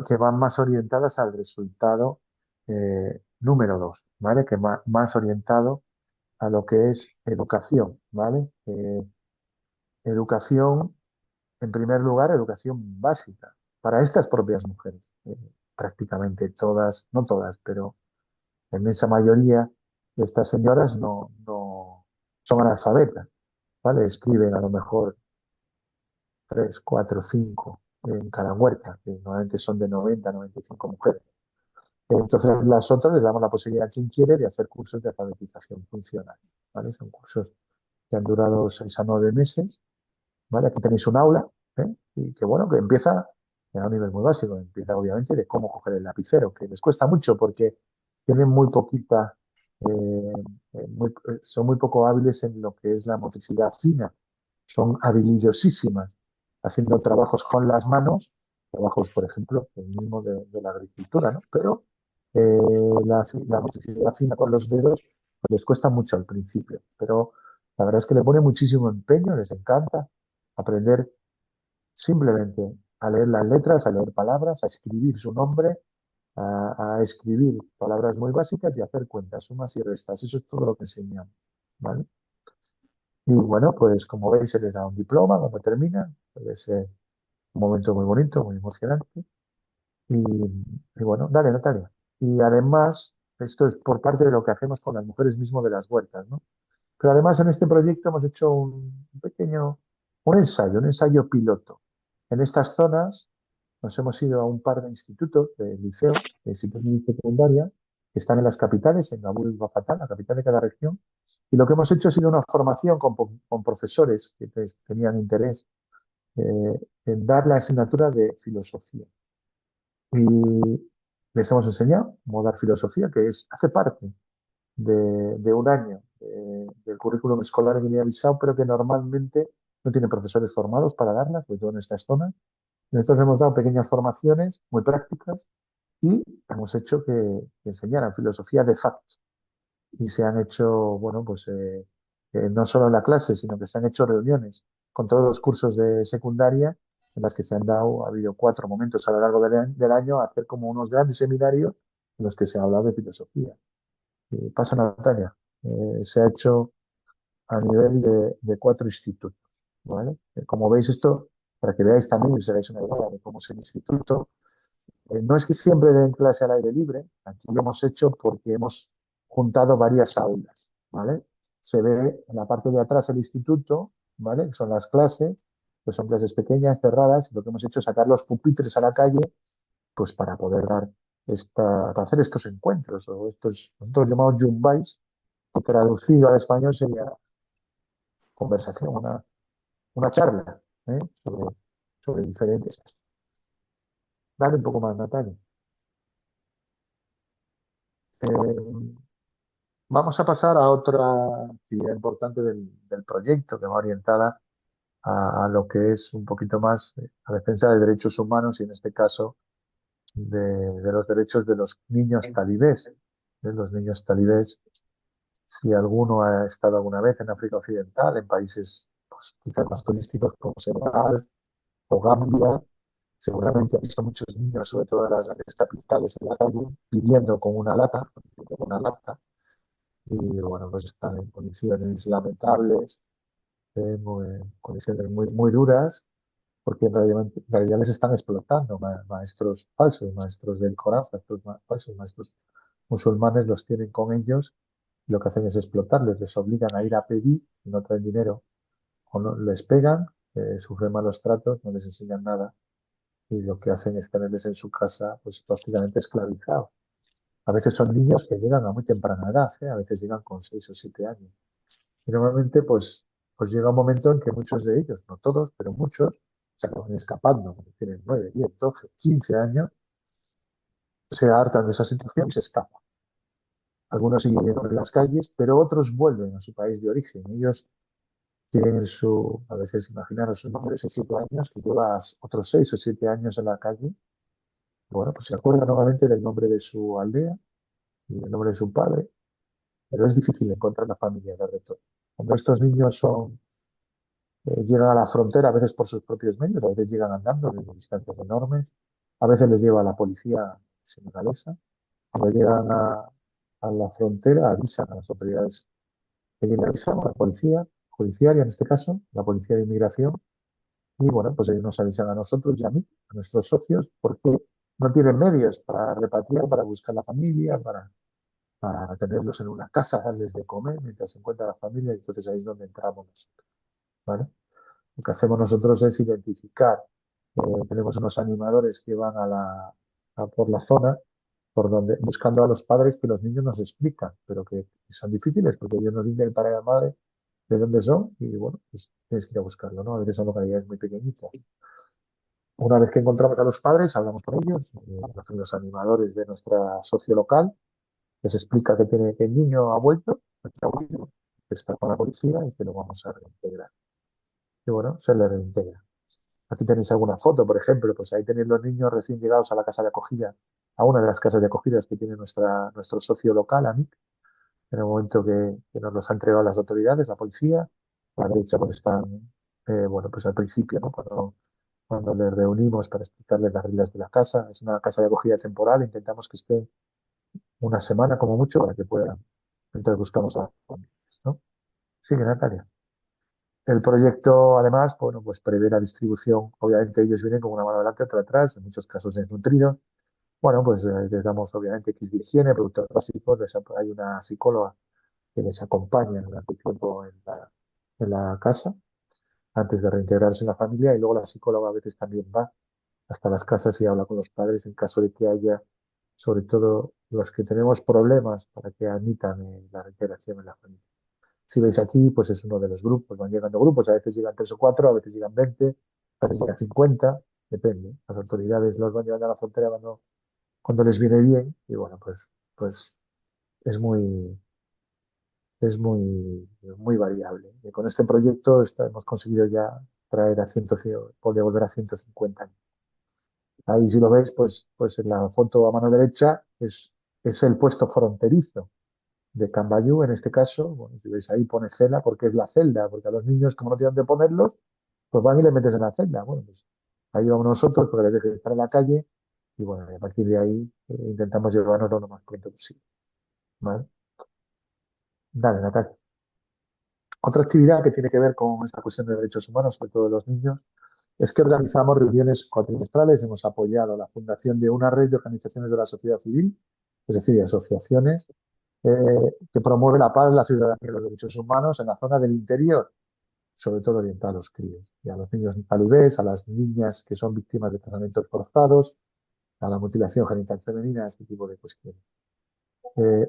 que van más orientadas al resultado número dos, ¿vale? Que va más orientado a lo que es educación, ¿vale? Educación, en primer lugar, educación básica para estas propias mujeres. Prácticamente todas, no todas, pero la inmensa mayoría de estas señoras no son analfabetas, ¿vale? Escriben a lo mejor tres, cuatro, cinco en cada huerta, que normalmente son de 90, 95 mujeres. Entonces, las otras les damos la posibilidad a quien quiere de hacer cursos de alfabetización funcional, ¿vale? Son cursos que han durado 6 a 9 meses, ¿vale? Aquí tenéis un aula, ¿eh? Y que bueno, que empieza a un nivel muy básico, empieza obviamente de cómo coger el lapicero, que les cuesta mucho porque tienen muy poquita, eh, son muy poco hábiles en lo que es la motricidad fina, son habilidosísimas haciendo trabajos con las manos, trabajos, por ejemplo, el mismo de la agricultura, ¿no? Pero la motricidad fina con los dedos pues, les cuesta mucho al principio, pero la verdad es que le pone muchísimo empeño, les encanta aprender simplemente a leer las letras, a leer palabras, a escribir su nombre, a escribir palabras muy básicas y a hacer cuentas, sumas y restas. Eso es todo lo que enseñamos, ¿vale? Y bueno, pues como veis, se les da un diploma cuando terminan. Puede ser un momento muy bonito, muy emocionante. Y bueno, dale, Natalia. Y además, esto es por parte de lo que hacemos con las mujeres mismo de las huertas, ¿no? Pero además en este proyecto hemos hecho un pequeño, un ensayo piloto. En estas zonas nos hemos ido a un par de institutos, de liceo, de institutos de secundaria, que están en las capitales, en Kabul y Bogotá, la capital de cada región. Y lo que hemos hecho ha sido una formación con profesores que tenían interés en dar la asignatura de filosofía. Y les hemos enseñado cómo dar filosofía, que hace parte de un año del currículum escolar en Guinea-Bissau, pero que normalmente no tiene profesores formados para darla, sobre todo en estas zonas. Entonces hemos dado pequeñas formaciones muy prácticas y hemos hecho que enseñaran filosofía de facto. Y se han hecho, bueno, pues no solo en la clase, sino que se han hecho reuniones con todos los cursos de secundaria en las que se han dado, ha habido 4 momentos a lo largo del año, a hacer como unos grandes seminarios en los que se ha hablado de filosofía. Pasa Natalia. Se ha hecho a nivel de 4 institutos, ¿vale? Como veis esto, para que veáis también y os hagáis una idea de cómo es el instituto, no es que siempre den clase al aire libre, aquí lo hemos hecho porque hemos juntado varias aulas, ¿vale? Se ve en la parte de atrás el instituto, ¿vale? Que son las clases, que son clases pequeñas, cerradas, y lo que hemos hecho es sacar los pupitres a la calle, pues para poder dar para hacer estos encuentros, o estos, nosotros llamamos Jumbais, que traducido al español sería conversación, una charla, ¿eh? sobre diferentes. Dale un poco más, Natalia. Eh, Vamos a pasar a otra actividad importante del proyecto que va orientada a lo que es un poquito más la defensa de derechos humanos y en este caso de los derechos de los niños talibés. De los niños talibés, si alguno ha estado alguna vez en África Occidental, en países pues, quizás más turísticos como Senegal o Gambia, Seguramente ha visto muchos niños, sobre todo en las grandes capitales, en la calle, pidiendo con una lata, y bueno, pues están en condiciones lamentables, condiciones muy duras, porque en realidad les están explotando maestros falsos, maestros del Corán, maestros falsos, maestros musulmanes los tienen con ellos, y lo que hacen es explotarles, les obligan a ir a pedir, y no traen dinero, o no, les pegan, sufren malos tratos, no les enseñan nada, y lo que hacen es tenerles en su casa pues prácticamente esclavizados. A veces son niños que llegan a muy temprana edad, ¿eh? A veces llegan con 6 o 7 años. Y normalmente pues llega un momento en que muchos de ellos, no todos, pero muchos, se acaban escapando, cuando tienen 9, 10, 12, 15 años, se hartan de esa situación y se escapan. Algunos siguen viviendo en las calles, pero otros vuelven a su país de origen. Ellos tienen a veces imaginaros un hombre de 6 7 años que lleva otros 6 o 7 años en la calle. Bueno, pues se acuerda nuevamente del nombre de su aldea y del nombre de su padre, pero es difícil encontrar la familia de retorno. Cuando estos niños llegan a la frontera, a veces por sus propios medios, a veces llegan andando desde distancias enormes, a veces les lleva la policía senegalesa, cuando llegan a la frontera avisan a las autoridades que viene avisado, a la policía judiciaria en este caso, la policía de inmigración, y bueno, pues ellos nos avisan a nosotros y a mí, a nuestros socios, porque no tienen medios para repatriar, para buscar la familia, para tenerlos en una casa, darles de comer mientras se encuentra la familia, y entonces ahí es donde entramos nosotros, ¿vale? Lo que hacemos nosotros es identificar, tenemos unos animadores que van por la zona, por donde, buscando a los padres que los niños nos explican, pero que son difíciles porque ellos nos dicen el padre y la madre de dónde son y bueno, pues tienes que ir a buscarlo, ¿no? A veces son localidades muy pequeñitas. Una vez que encontramos a los padres, hablamos con ellos, los animadores de nuestra socio local, les explica que el niño ha vuelto, que ha vuelto, que está con la policía y que lo vamos a reintegrar. Y bueno, se le reintegra. Aquí tenéis alguna foto, por ejemplo, pues ahí tenéis los niños recién llegados a la casa de acogida, a una de las casas de acogidas que tiene nuestro socio local, AMIC, en el momento que nos los han entregado las autoridades, la policía. A la derecha pues están, bueno, pues al principio, ¿no? Cuando les reunimos para explicarles las reglas de la casa. Es una casa de acogida temporal, intentamos que esté una semana como mucho para que puedan. Entonces buscamos a familias, ¿no? Sí, Natalia. El proyecto, además, bueno, pues prevé la distribución. Obviamente ellos vienen con una mano adelante, otra atrás, en muchos casos desnutridos. Bueno, pues les damos obviamente kits de higiene, productos básicos. Hay una psicóloga que les acompaña durante el tiempo en la casa, antes de reintegrarse en la familia. Y luego la psicóloga a veces también va hasta las casas y habla con los padres en caso de que haya, sobre todo los que tenemos problemas para que admitan la reintegración en la familia. Si veis aquí, pues es uno de los grupos, van llegando grupos, a veces llegan 3 o 4, a veces llegan 20, a veces llegan 50, depende. Las autoridades los van llevando a la frontera cuando les viene bien y bueno, pues es muy variable. Y con este proyecto hemos conseguido ya traer a 100, poder volver a 150 años. Ahí si lo veis, pues en la foto a mano derecha es el puesto fronterizo de Cambayú, en este caso, bueno, si veis ahí pone cela porque es la celda, porque a los niños como no tienen dónde ponerlos, pues van y les metes en la celda. Bueno, pues ahí vamos nosotros porque les dejes estar en la calle y bueno, y a partir de ahí intentamos llevarnos lo más pronto posible. ¿Vale? Dale, Natalia. Otra actividad que tiene que ver con esta cuestión de derechos humanos, sobre todo de los niños, es que organizamos reuniones cuatrimestrales. Hemos apoyado la fundación de una red de organizaciones de la sociedad civil, es decir, de asociaciones, que promueve la paz, la ciudadanía y los derechos humanos en la zona del interior, sobre todo orientada a los críos y a los niños talibés, a las niñas que son víctimas de tratamientos forzados, a la mutilación genital femenina, este tipo de cuestiones.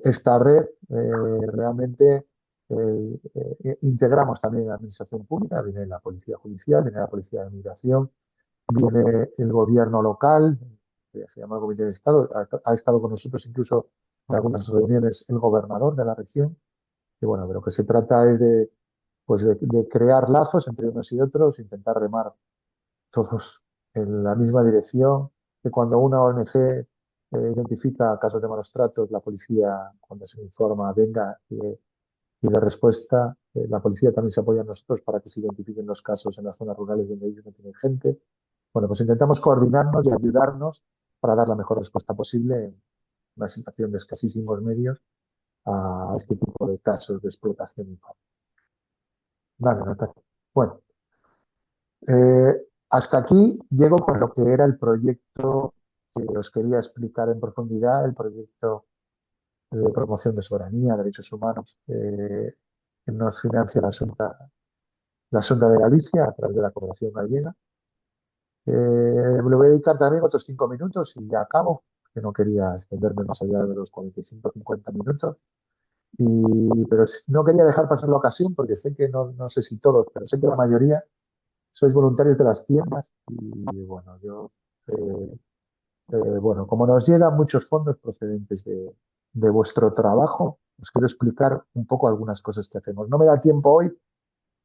Esta red realmente integramos también la administración pública, viene la policía judicial, viene la policía de migración, viene el gobierno local, que se llama el Comité de Estado, ha estado con nosotros incluso en algunas reuniones el gobernador de la región, y bueno, de lo que se trata es de crear lazos entre unos y otros, intentar remar todos en la misma dirección, que cuando una ONG identifica casos de malos tratos, la policía, cuando se informa, venga y de respuesta. La policía también se apoya en nosotros para que se identifiquen los casos en las zonas rurales donde ellos no tienen gente. Bueno, pues intentamos coordinarnos y ayudarnos para dar la mejor respuesta posible en una situación de escasísimos medios a este tipo de casos de explotación infantil. Vale, Natalia. Bueno, hasta aquí llego con lo que era el proyecto que os quería explicar en profundidad, el proyecto de promoción de soberanía, derechos humanos, que nos financia la Xunta de Galicia a través de la cooperación gallega. Le voy a dedicar también otros 5 minutos y ya acabo, que no quería extenderme más allá de los 45-50 minutos. Pero no quería dejar pasar la ocasión porque sé que no sé si todos, pero sé que la mayoría sois voluntarios de las tiendas y bueno, bueno, como nos llegan muchos fondos procedentes de vuestro trabajo, os quiero explicar un poco algunas cosas que hacemos. No me da tiempo hoy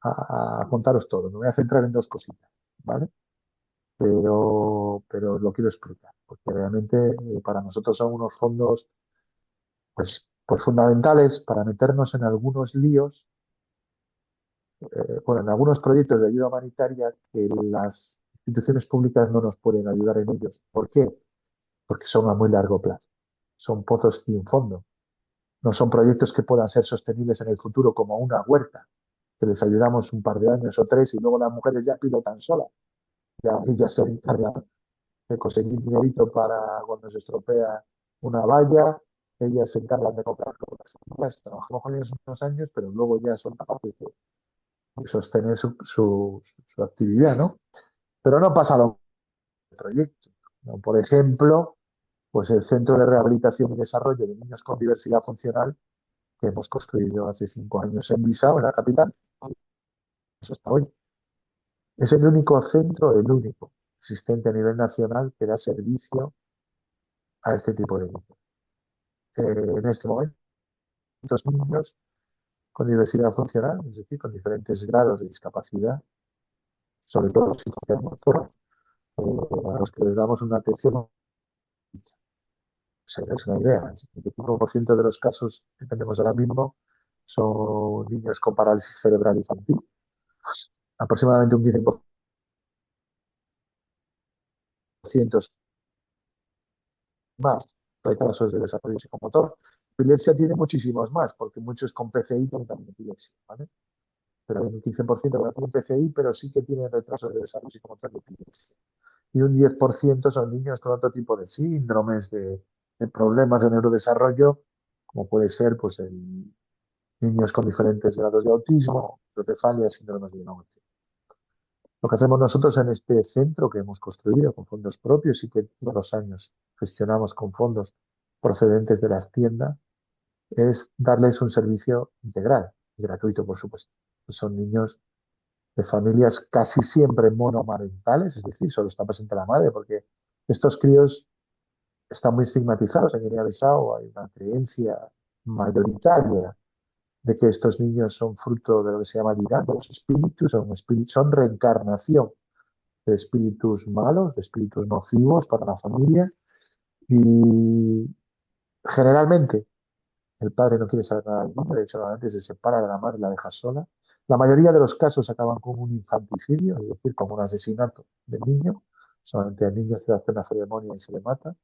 a contaros todo, me voy a centrar en dos cositas, ¿vale? Pero lo quiero explicar, porque realmente para nosotros son unos fondos pues fundamentales para meternos en algunos líos, bueno, en algunos proyectos de ayuda humanitaria que las instituciones públicas no nos pueden ayudar en ellos. ¿Por qué? Porque son a muy largo plazo. Son pozos sin fondo. No son proyectos que puedan ser sostenibles en el futuro como una huerta, que les ayudamos un par de años o tres y luego las mujeres ya pilotan solas. Ya ellas se encargan de conseguir dinerito para cuando se estropea una valla, ellas se encargan de comprar cosas. Trabajamos con ellos unos años, pero luego ya son capaces de sostener su actividad, ¿no? Pero no pasa lo el proyecto, ¿no? Por ejemplo, pues el Centro de Rehabilitación y Desarrollo de Niños con Diversidad Funcional que hemos construido hace 5 años en Bissau, en la capital, eso hasta hoy. Es el único centro, el único existente a nivel nacional que da servicio a este tipo de niños. En este momento, estos niños con diversidad funcional, es decir, con diferentes grados de discapacidad, sobre todo psicomotora, a los que les damos una atención, se es una idea, el 75% de los casos que tenemos ahora mismo son niños con parálisis cerebral infantil, aproximadamente un 15% más retrasos de desarrollo psicomotor. Epilepsia tiene muchísimos más, porque muchos con PCI tienen también epilepsia, ¿vale? Pero hay un 15% que no tienen PCI, pero sí que tienen retrasos de desarrollo psicomotor de epilepsia. Y un 10% son niños con otro tipo de síndromes, de problemas de neurodesarrollo, como puede ser pues, niños con diferentes grados de autismo, microcefalia, síndromes de Down. Lo que hacemos nosotros en este centro que hemos construido con fondos propios y que todos los años gestionamos con fondos procedentes de las tiendas es darles un servicio integral y gratuito, por supuesto. Son niños de familias casi siempre monomarentales, es decir, solo está presente la madre, porque estos críos están muy estigmatizados. En Guinea-Bissau hay una creencia mayoritaria de que estos niños son fruto de lo que se llama Dirán, de los espíritus, son reencarnación de espíritus malos, de espíritus nocivos para la familia, y generalmente el padre no quiere saber nada del niño, de hecho, normalmente se separa de la madre y la deja sola. La mayoría de los casos acaban con un infanticidio, es decir, con un asesinato del niño. Normalmente al niño se le hace una ceremonia y se le mata.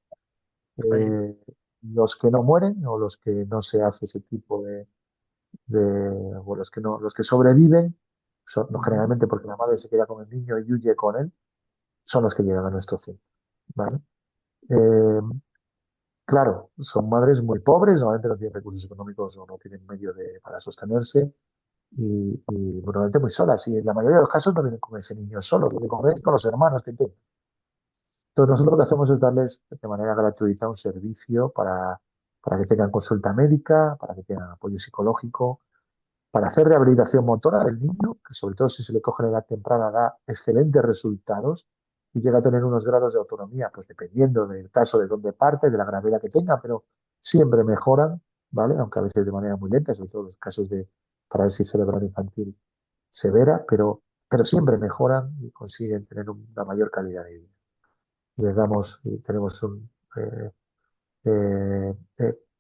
Joder. Eh, los que no mueren o los que no se hace ese tipo o los que no, los que sobreviven, son, no, generalmente porque la madre se queda con el niño y huye con él, son los que llegan a nuestro centro, ¿vale? Eh, claro, son madres muy pobres, normalmente no tienen recursos económicos o no tienen medio para sostenerse y normalmente muy solas. Y en la mayoría de los casos no vienen con ese niño solo, vienen con él, con los hermanos que tienen. Entonces nosotros lo que hacemos es darles de manera gratuita un servicio para que tengan consulta médica, para que tengan apoyo psicológico, para hacer rehabilitación motora del niño, que sobre todo si se le coge en edad temprana da excelentes resultados y llega a tener unos grados de autonomía, pues dependiendo del caso de dónde parte, de la gravedad que tenga, pero siempre mejoran, ¿vale? Aunque a veces de manera muy lenta, sobre todo los casos de parálisis cerebral infantil severa, pero siempre mejoran y consiguen tener una mayor calidad de vida. Y les damos, y tenemos un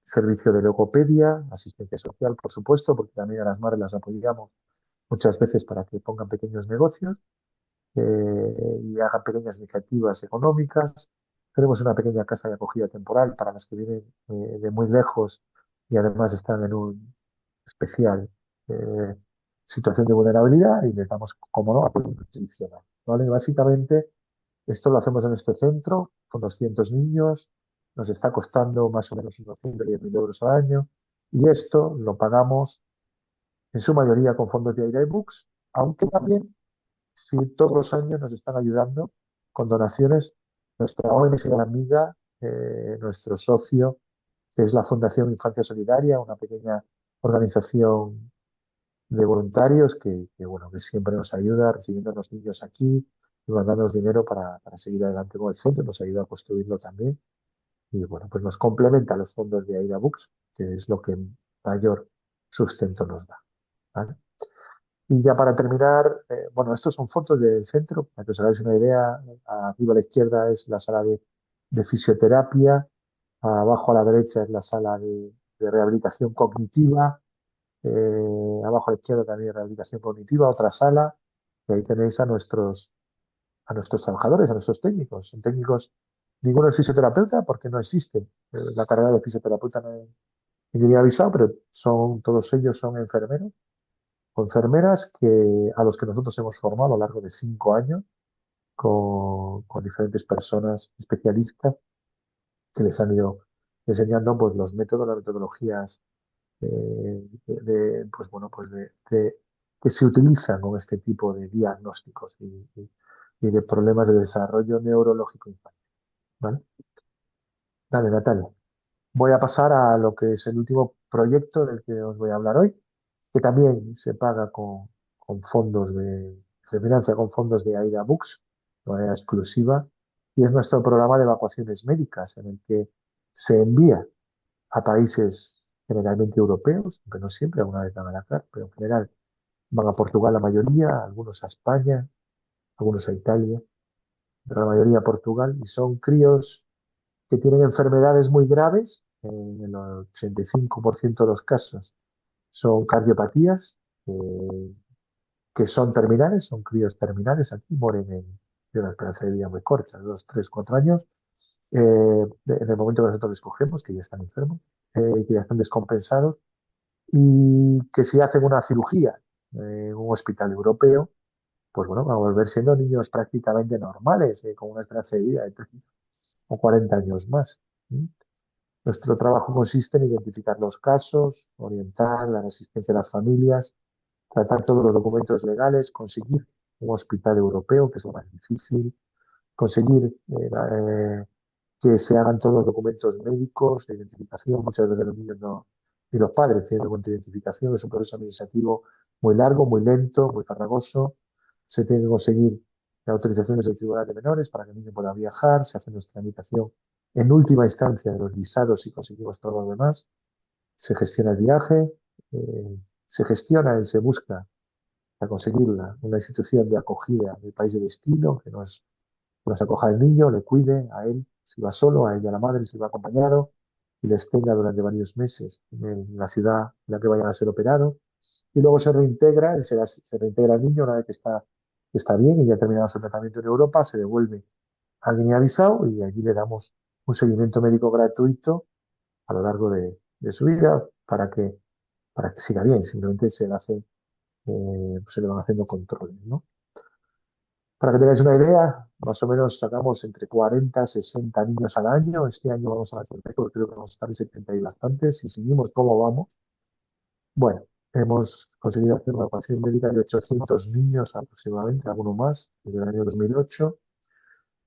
servicio de logopedia, asistencia social, por supuesto, porque también a las madres las apoyamos muchas veces para que pongan pequeños negocios. y hagan pequeñas iniciativas económicas. Tenemos una pequeña casa de acogida temporal para las que vienen de muy lejos y además están en un especial eh, situación de vulnerabilidad y les damos, como no, apoyo nutricional. ¿Vale? Básicamente, esto lo hacemos en este centro con 200 niños, nos está costando más o menos unos 110.000 euros al año y esto lo pagamos en su mayoría con fondos de Aira Books, aunque también si todos los años nos están ayudando con donaciones nuestra ONG amiga, nuestro socio, que es la Fundación Infancia Solidaria, una pequeña organización de voluntarios bueno, que siempre nos ayuda recibiendo a los niños aquí y mandándonos dinero para seguir adelante con el centro, nos ayuda a construirlo también. Y bueno, pues nos complementa los fondos de Aida Books, que es lo que mayor sustento nos da. ¿Vale? Y ya para terminar, bueno, estos son fotos del centro, para que os hagáis una idea. Arriba a la izquierda es la sala de fisioterapia, abajo a la derecha es la sala de rehabilitación cognitiva, abajo a la izquierda también rehabilitación cognitiva, otra sala, y ahí tenéis a nuestros trabajadores, a nuestros técnicos. Son técnicos, ninguno es fisioterapeuta porque no existe la carrera de fisioterapeuta en Guinea-Bissau, pero todos ellos son enfermeros o enfermeras a los que nosotros hemos formado a lo largo de 5 años con diferentes personas especialistas que les han ido enseñando pues, los métodos, las metodologías pues, bueno, pues que se utilizan con este tipo de diagnósticos y de problemas de desarrollo neurológico infantil. ¿Vale? Dale, Natalia. Voy a pasar a lo que es el último proyecto del que os voy a hablar hoy, que también se paga con fondos se financia con fondos de AIDA Books, de manera exclusiva, y es nuestro programa de evacuaciones médicas, en el que se envía a países generalmente europeos, aunque no siempre, alguna vez van a la pero en general van a Portugal la mayoría, algunos a España, algunos a Italia, pero la mayoría a Portugal, y son críos que tienen enfermedades muy graves, en el 85% de los casos son cardiopatías, eh, que son terminales, son críos terminales, aquí mueren de una esperanza de vida muy corta, 2, 3, 4 años, en el momento que nosotros les cogemos, que ya están enfermos, que ya están descompensados, y que si hacen una cirugía en un hospital europeo, pues bueno, van a volver siendo niños prácticamente normales, con una esperanza de vida de 30 o 40 años más. ¿Sí? Nuestro trabajo consiste en identificar los casos, orientar la asistencia a las familias, tratar todos los documentos legales, conseguir un hospital europeo, que es lo más difícil, conseguir que se hagan todos los documentos médicos de identificación. Muchas veces los niños no, y los padres tienen documento de identificación, es un proceso administrativo muy largo, muy lento, muy farragoso. Se tiene que conseguir las autorizaciones del Tribunal de Menores para que el niño pueda viajar, se hace nuestra tramitación en última instancia de los visados y conseguimos todo lo demás. Se gestiona el viaje, se gestiona y se busca para conseguirla una institución de acogida del país de destino, que nos acoja al niño, le cuide a él, si va solo, a ella, a la madre, si va acompañado, y les tenga durante varios meses en la ciudad en la que vayan a ser operados. Y luego se reintegra, se reintegra el niño una vez que está bien y ya ha terminado su tratamiento en Europa, se devuelve a Guinea-Bissau y allí le damos un seguimiento médico gratuito a lo largo de su vida para que siga bien. Simplemente se le van haciendo controles, ¿no? Para que tengáis una idea, más o menos sacamos entre 40 y 60 niños al año. Este año vamos a batir récord, creo que vamos a estar en 70 y bastantes. Si seguimos como vamos, bueno, hemos conseguido hacer una evacuación médica de 800 niños aproximadamente, alguno más, desde el año 2008.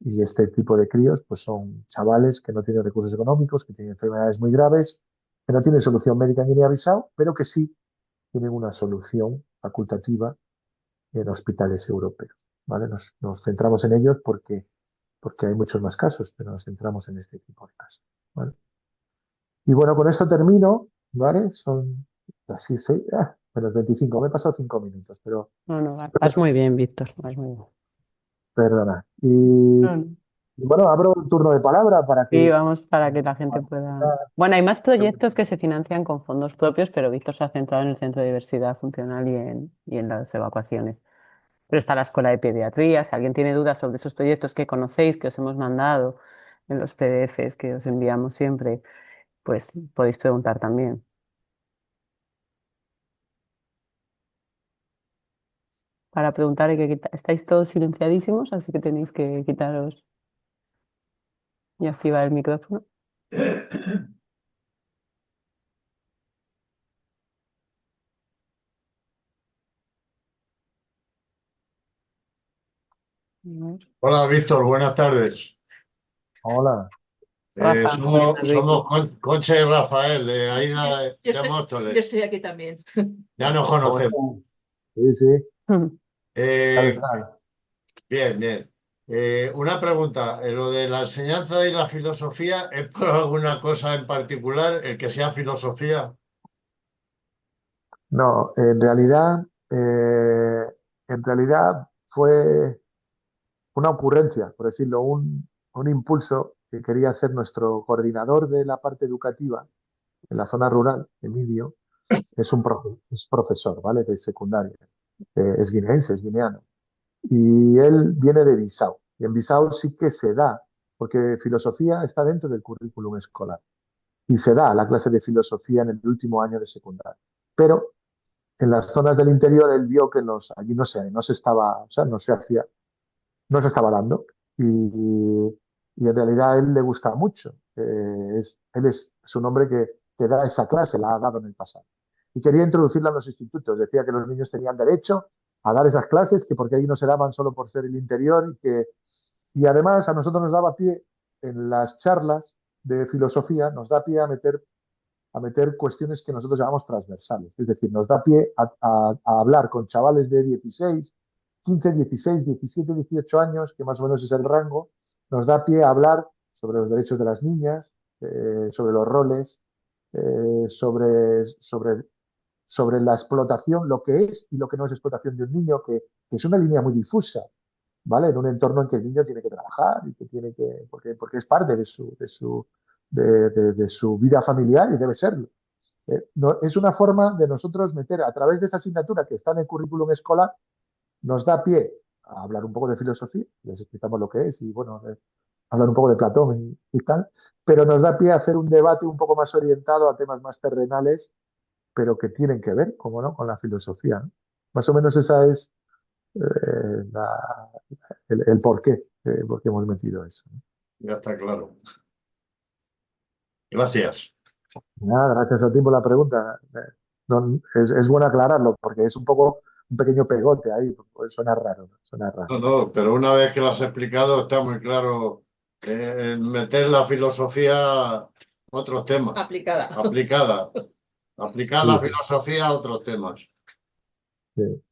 Y este tipo de críos, pues son chavales que no tienen recursos económicos, que tienen enfermedades muy graves, que no tienen solución médica en Guinea-Bissau, pero que sí tienen una solución facultativa en hospitales europeos. ¿Vale? Nos centramos en ellos porque hay muchos más casos, pero nos centramos en este tipo de casos. ¿Vale? Y bueno, con esto termino, ¿vale? Son así, menos 25, me he pasado 5 minutos, pero No, no, vas muy bien, Víctor, vas muy bien. perdona. No, no. Y bueno, abro el turno de palabra para Sí, que... vamos para que la gente pueda. Bueno, hay más proyectos que se financian con fondos propios, pero Víctor se ha centrado en el Centro de Diversidad Funcional y en las evacuaciones. Pero está la escuela de pediatría. Si alguien tiene dudas sobre esos proyectos que conocéis, que os hemos mandado en los PDFs que os enviamos siempre, pues podéis preguntar también. Para preguntar hay que estáis todos silenciadísimos, así que tenéis que quitaros y activar el micrófono. A ver. Hola, Víctor, buenas tardes. Hola, Rafa, ¿qué Somos, tal, Vicky? Concha y Rafael de Aida de Yo Móstoles. estoy aquí también. Ya nos ¿cómo conocemos. estás? Sí, sí, tal Eh, estás? bien, bien. Una pregunta. Lo de la enseñanza y la filosofía, ¿es por alguna cosa en particular el que sea filosofía? No, en realidad fue una ocurrencia, por decirlo, un impulso que quería hacer nuestro coordinador de la parte educativa en la zona rural, Emilio, es profesor, ¿vale? De secundaria. Es guineense, es guineano. Y él viene de Bissau. Y en Bissau sí que se da, porque filosofía está dentro del currículum escolar. Y se da la clase de filosofía en el último año de secundaria. Pero en las zonas del interior él vio que allí no se estaba, o sea, no se estaba dando. Y en realidad a él le gusta mucho. Él es un hombre que da esa clase, la ha dado en el pasado. Y quería introducirla en los institutos. Decía que los niños tenían derecho a dar esas clases, que porque ahí no se daban solo por ser el interior y además a nosotros nos daba pie en las charlas de filosofía, nos da pie a meter cuestiones que nosotros llamamos transversales. Es decir, nos da pie a hablar con chavales de 16, 15, 16, 17, 18 años, que más o menos es el rango, nos da pie a hablar sobre los derechos de las niñas, sobre los roles, sobre la explotación, lo que es y lo que no es explotación de un niño, que es una línea muy difusa, ¿vale? En un entorno en que el niño tiene que trabajar y que tiene que, porque es parte de su vida familiar y debe serlo. Es una forma de nosotros meter a través de esa asignatura que está en el currículum escolar, nos da pie a hablar un poco de filosofía, les explicamos lo que es y bueno, hablar un poco de Platón y tal, pero nos da pie a hacer un debate un poco más orientado a temas más terrenales, pero que tienen que ver, como no, con la filosofía, ¿no? Más o menos esa es el por qué hemos metido eso, ¿no? Ya está claro. Gracias. Nada, gracias a ti por la pregunta. Es bueno aclararlo porque es un poco un pequeño pegote ahí, pues suena raro, ¿no? Suena raro. No, no, pero una vez que lo has explicado, está muy claro meter la filosofía a otros temas. Aplicada. Aplicada. Aplicar Sí, la sí, filosofía a otros temas. sí.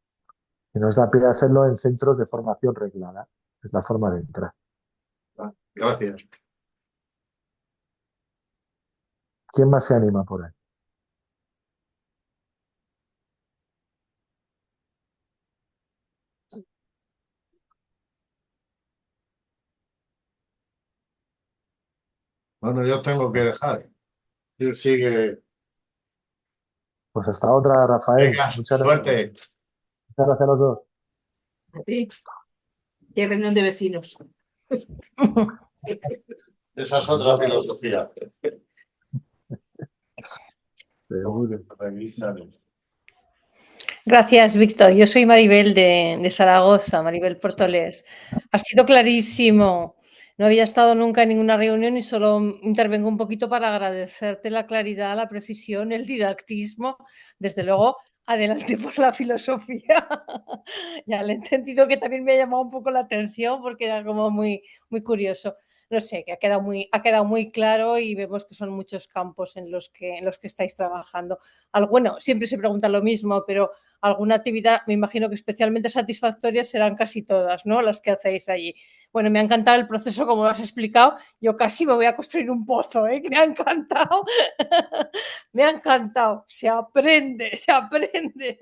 Y nos da pie a hacerlo en centros de formación reglada. Es la forma de entrar. Gracias. ¿Quién más se anima por ahí? Bueno, yo tengo que dejar. Sigue. Pues hasta otra, Rafael. Venga, suerte. Muchas gracias a los dos. Sí, qué reunión de vecinos. Esa es otra filosofía. Seguro. Gracias, Víctor. Yo soy Maribel de Zaragoza, Maribel Portolés. Ha sido clarísimo. No había estado nunca en ninguna reunión y solo intervengo un poquito para agradecerte la claridad, la precisión, el didactismo. Desde luego, adelante por la filosofía. Ya le he entendido que también me ha llamado un poco la atención porque era como muy, muy curioso. No sé, que ha quedado muy claro y vemos que son muchos campos en los que estáis trabajando. Bueno, siempre se pregunta lo mismo, pero alguna actividad, me imagino que especialmente satisfactorias serán casi todas, ¿no? Las que hacéis allí. Bueno, me ha encantado el proceso como lo has explicado. Yo casi me voy a construir un pozo, ¿eh? Que me ha encantado. Me ha encantado. Se aprende, se aprende.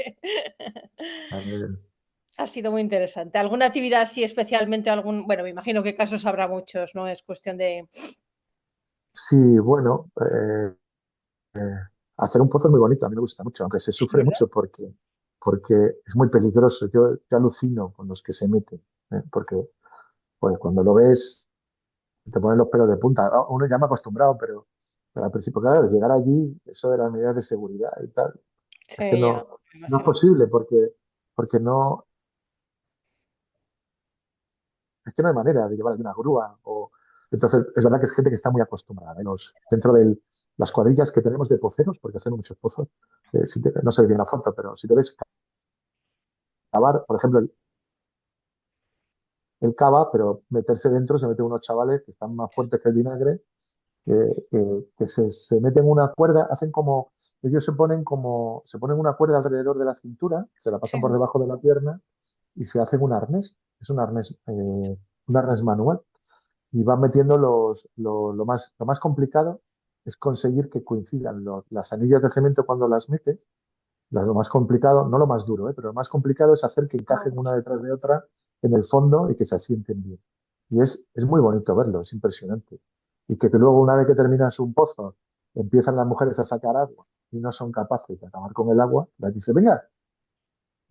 Ha sido muy interesante. ¿Alguna actividad así especialmente bueno, me imagino que casos habrá muchos, ¿no? Es cuestión de... Sí, bueno, hacer un pozo es muy bonito, a mí me gusta mucho, aunque se Sí, sufre ¿verdad? mucho porque es muy peligroso. Yo alucino con los que se meten, porque pues, cuando lo ves te ponen los pelos de punta. Uno ya me ha acostumbrado, pero al principio, claro, llegar allí, eso de las medidas de seguridad y tal, es que Sí, ya, no, me no es imagino. posible porque no, es que no hay manera de llevar allí una grúa. Entonces, es verdad que es gente que está muy acostumbrada. Dentro de las cuadrillas que tenemos de poceros, porque hacemos muchos pozos, no se ve bien la foto, pero si te ves cavar, por ejemplo, el cava, pero meterse dentro se meten unos chavales que están más fuertes que el vinagre, que se meten una cuerda, hacen como, ellos se ponen una cuerda alrededor de la cintura, se la Sí, pasan por debajo de la pierna y se hacen un arnés, es un arnés manual, y van metiendo lo más complicado es conseguir que coincidan las anillas de cemento cuando las metes, lo más complicado, no lo más duro, pero lo más complicado es hacer que encajen una detrás de otra en el fondo y que se asienten bien. Y es muy bonito verlo, es impresionante. Y que luego, una vez que terminas un pozo, empiezan las mujeres a sacar agua y no son capaces de acabar con el agua, las dice, venga,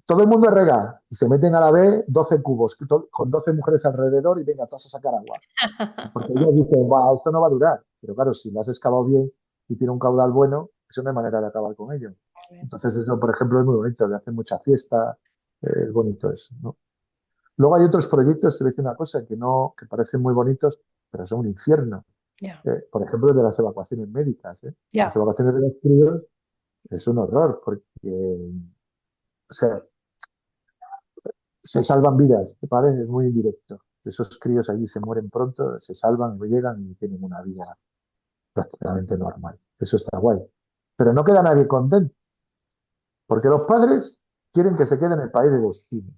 todo el mundo a regar. Y se meten a la vez 12 cubos con 12 mujeres alrededor y venga, todas a sacar agua. Porque ellos dicen, va, esto no va a durar. Pero claro, si lo has excavado bien y tiene un caudal bueno, eso no hay manera de acabar con ello. muy bien. Entonces eso, por ejemplo, es muy bonito, le hacen mucha fiesta, es bonito eso, ¿no? Luego hay otros proyectos, te voy a decir una cosa, que parecen muy bonitos, pero son un infierno. Ya, Por ejemplo, el de las evacuaciones médicas, ¿eh? Las ya, evacuaciones de los críos es un horror, porque o sea, se salvan vidas, ¿vale? Es muy indirecto. Esos críos allí se mueren pronto, se salvan, llegan y tienen una vida prácticamente normal. Eso está guay. Pero no queda nadie contento, porque los padres quieren que se quede en el país de destino,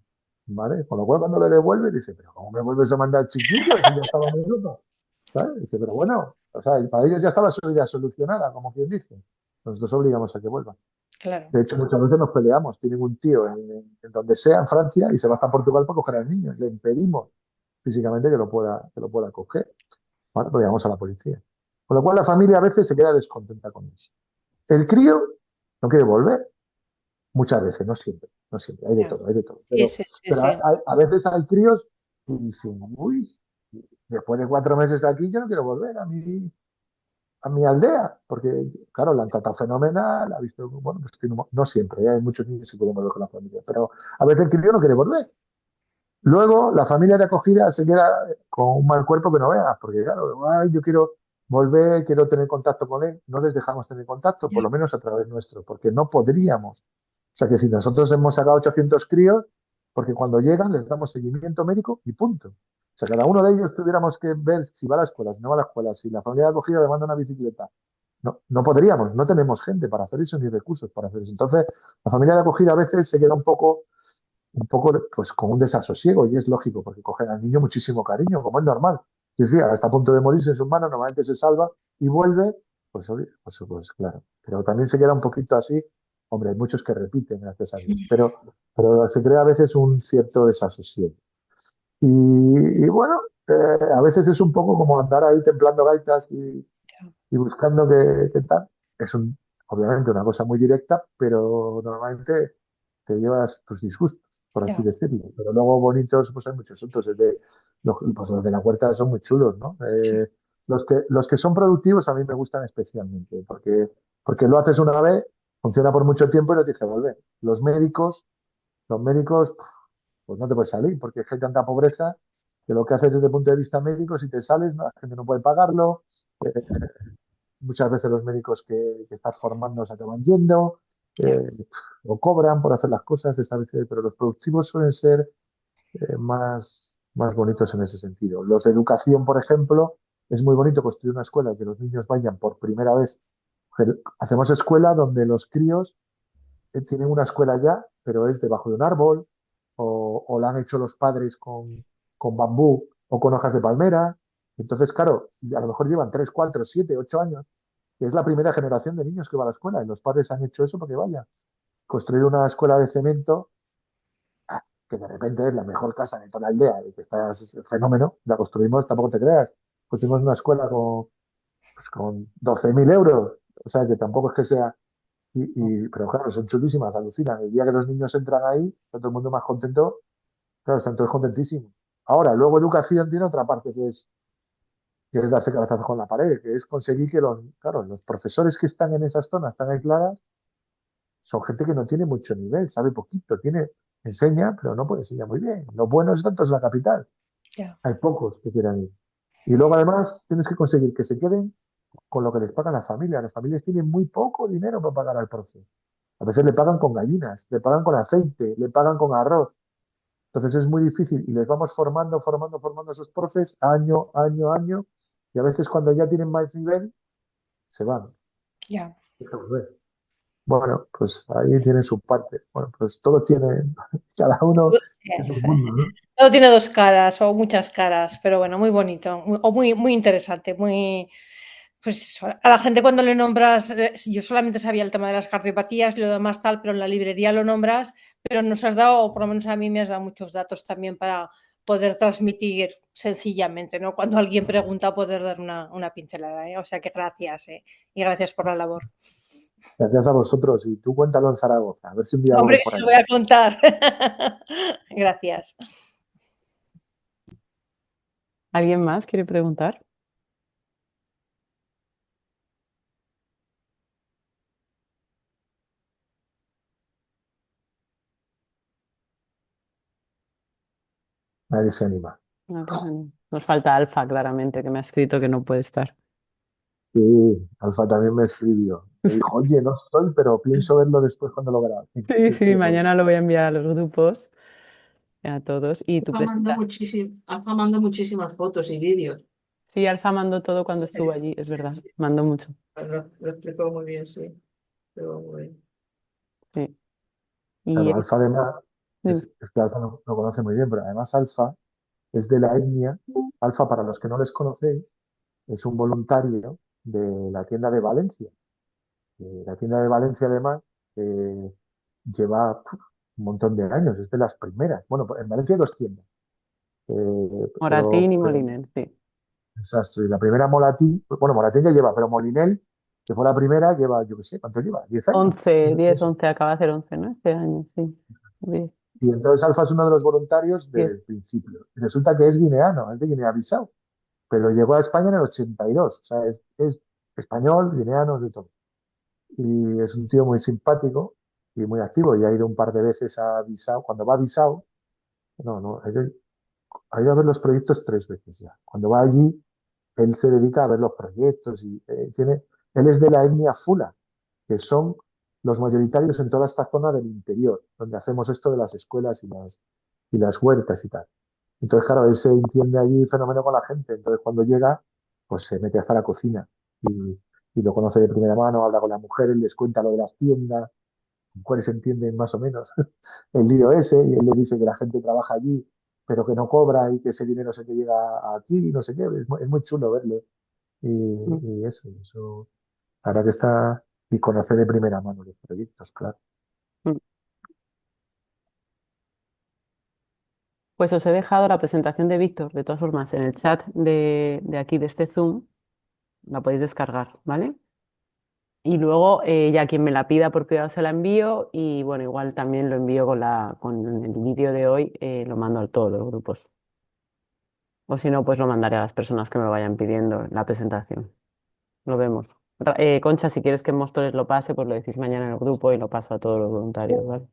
¿vale? Con lo cual, cuando le devuelve, dice, pero ¿cómo me vuelves a mandar chiquillos si ya estaba en Europa? ¿Sabes? Dice, pero bueno, o sea, para ellos ya estaba su vida solucionada, como quien dice. Nosotros obligamos a que vuelvan. claro. De hecho, muchas veces nos peleamos. Tienen un tío en donde sea, en Francia, y se va hasta Portugal para coger al niño. Le impedimos físicamente que lo pueda coger. ¿Vale? Porque llamamos a la policía. Con lo cual, la familia a veces se queda descontenta con eso. El crío no quiere volver. Muchas veces, no siempre, no siempre, hay de Ya. todo, hay de todo. Sí, sí, sí, Pero sí. a veces hay críos que dicen, uy, después de 4 meses aquí yo no quiero volver a mi aldea, porque claro, la han tratado fenomenal, ha visto, bueno, pues no siempre, hay muchos niños que pueden volver con la familia, pero a veces el crío no quiere volver. Luego la familia de acogida se queda con un mal cuerpo que no veas, porque claro, ay, yo quiero volver, quiero tener contacto con él, no les dejamos tener contacto, Ya, por lo menos a través nuestro, porque no podríamos. O sea que si nosotros hemos sacado 800 críos, porque cuando llegan les damos seguimiento médico y punto. O sea, cada uno de ellos tuviéramos que ver si va a la escuela, si no va a la escuela, si la familia de acogida le manda una bicicleta. No, no podríamos, no tenemos gente para hacer eso ni recursos para hacer eso. Entonces, la familia de acogida a veces se queda un poco pues con un desasosiego y es lógico porque cogen al niño muchísimo cariño, como es normal. Y decía, está a punto de morirse en sus manos, normalmente se salva y vuelve, pues, pues claro. Pero también se queda un poquito así, hombre, hay muchos que repiten, gracias a Dios, pero se crea a veces un cierto desasosiego. Y bueno, a veces es un poco como andar ahí templando gaitas ya. y buscando qué tal. Es obviamente una cosa muy directa, pero normalmente te llevas tus disgustos, por así Ya. decirlo. Pero luego bonitos, pues hay muchos otros. Pues los de la huerta son muy chulos, ¿no? Sí. Los que son productivos a mí me gustan especialmente, porque lo haces una vez, funciona por mucho tiempo y no tienes que volver. Los médicos, pues no te puedes salir, porque es que hay tanta pobreza que lo que haces desde el punto de vista médico, si te sales, la gente no puede pagarlo. eh, Muchas veces los médicos que estás formando se acaban yendo, Ya. eh, o cobran por hacer las cosas, pero los productivos suelen ser más bonitos en ese sentido. Los de educación, por ejemplo, es muy bonito construir una escuela que los niños vayan por primera vez. Hacemos escuela donde los críos tienen una escuela ya, pero es debajo de un árbol, o la han hecho los padres con bambú o con hojas de palmera. Entonces, claro, a lo mejor llevan 3, 4, 7, 8 años, que es la primera generación de niños que va a la escuela, y los padres han hecho eso para que vayan. Construir una escuela de cemento, que de repente es la mejor casa de toda la aldea, y que está es un fenómeno, la construimos, tampoco te creas. Construimos una escuela con 12.000 euros, o sea que tampoco es que sea. Pero claro, son chulísimas, alucinan. El día que los niños entran ahí, está todo el mundo más contento, claro, están todos contentísimos. Ahora, luego educación tiene otra parte que es darse cabezazos con la pared, que es conseguir que claro, los profesores que están en esas zonas tan aisladas son gente que no tiene mucho nivel, sabe poquito, enseña, pero no puede enseñar muy bien. Lo bueno es tanto es la capital. Ya. Hay pocos que quieran ir. Y luego además tienes que conseguir que se queden con lo que les pagan las familias. Las familias tienen muy poco dinero para pagar al profe. A veces le pagan con gallinas, le pagan con aceite, le pagan con arroz. Entonces es muy difícil y les vamos formando a esos profes año, año, año. Y a veces cuando ya tienen más nivel, se van. Ya. Hay que volver. Bueno, pues ahí tiene su parte. Bueno, pues todo tiene, cada uno es un Sí. mundo, ¿no? Todo tiene dos caras o muchas caras, pero bueno, muy bonito o muy interesante, muy, pues eso, a la gente cuando le nombras, yo solamente sabía el tema de las cardiopatías y lo demás tal, pero en la librería lo nombras, pero nos has dado, o por lo menos a mí me has dado muchos datos también para poder transmitir sencillamente, ¿no? Cuando alguien pregunta, poder dar una pincelada, ¿eh? O sea que gracias, ¿eh? Y gracias por la labor. Gracias a vosotros. Y tú cuéntalo en Zaragoza, a ver si un día Hombre, vamos que por se lo allí. voy a contar. Gracias. ¿Alguien más quiere preguntar? Nadie se anima. No, pues no. Nos falta Alfa, claramente, que me ha escrito que no puede estar. Sí, Alfa también me escribió. Me dijo, oye, no estoy, pero pienso verlo después cuando lo grabe. Sí, Sí, sí, muy bien. mañana lo voy a enviar a los grupos, a todos. Y tú presenta. Alfa manda muchísimas fotos y vídeos. Sí, Alfa mandó todo cuando estuvo Sí, allí, es sí, verdad. sí. Mandó mucho. Lo explicó muy bien, sí. Pero muy bien. Sí. Y Claro, Alfa además, dime. es que Alfa lo conoce muy bien, pero además Alfa es de la etnia. Alfa, para los que no les conocéis, es un voluntario de la tienda de Valencia. La tienda de Valencia, además, lleva un montón de años, es de las primeras. Bueno, pues en Valencia hay dos tiendas, Moratín pero, y pero Moliner, sí. exacto, y la primera Molatí, bueno, Moratín ya lleva, pero Molinel, que fue la primera, lleva, yo qué sé, ¿cuánto lleva? ¿10 años? 11, 10, Eso. 11, acaba de hacer 11, ¿no? Este año, sí. 10, Y entonces Alfa es uno de los voluntarios 10. desde el principio. Y resulta que es guineano, es de Guinea-Bissau, pero llegó a España en el 82. O sea, es español, guineano, de todo. Y es un tío muy simpático y muy activo. Y ha ido un par de veces a Bissau. Cuando va a Bissau, no, no, ha ido a ver los proyectos 3 veces ya. Cuando va allí, él se dedica a ver los proyectos y él es de la etnia Fula, que son los mayoritarios en toda esta zona del interior, donde hacemos esto de las escuelas y las huertas y tal. Entonces, claro, él se entiende allí fenómeno con la gente. Entonces, cuando llega, pues se mete hasta la cocina y lo conoce de primera mano, habla con las mujeres, les cuenta lo de las tiendas, con cuáles entienden más o menos el lío ese, y él le dice que la gente trabaja allí, pero que no cobra y que ese dinero se que llega aquí, no sé qué. Es muy chulo verle. Y, Mm. y eso, ahora que está, y conoce de primera mano los proyectos, claro. Mm. Pues os he dejado la presentación de Víctor, de todas formas, en el chat de aquí, de este Zoom, la podéis descargar, ¿vale? Y luego ya quien me la pida por privado se la envío y bueno, igual también lo envío con el vídeo de hoy, lo mando a todos los grupos. O si no, pues lo mandaré a las personas que me lo vayan pidiendo en la presentación. Lo vemos. Concha, si quieres que Móstoles lo pase, pues lo decís mañana en el grupo y lo paso a todos los voluntarios, ¿vale?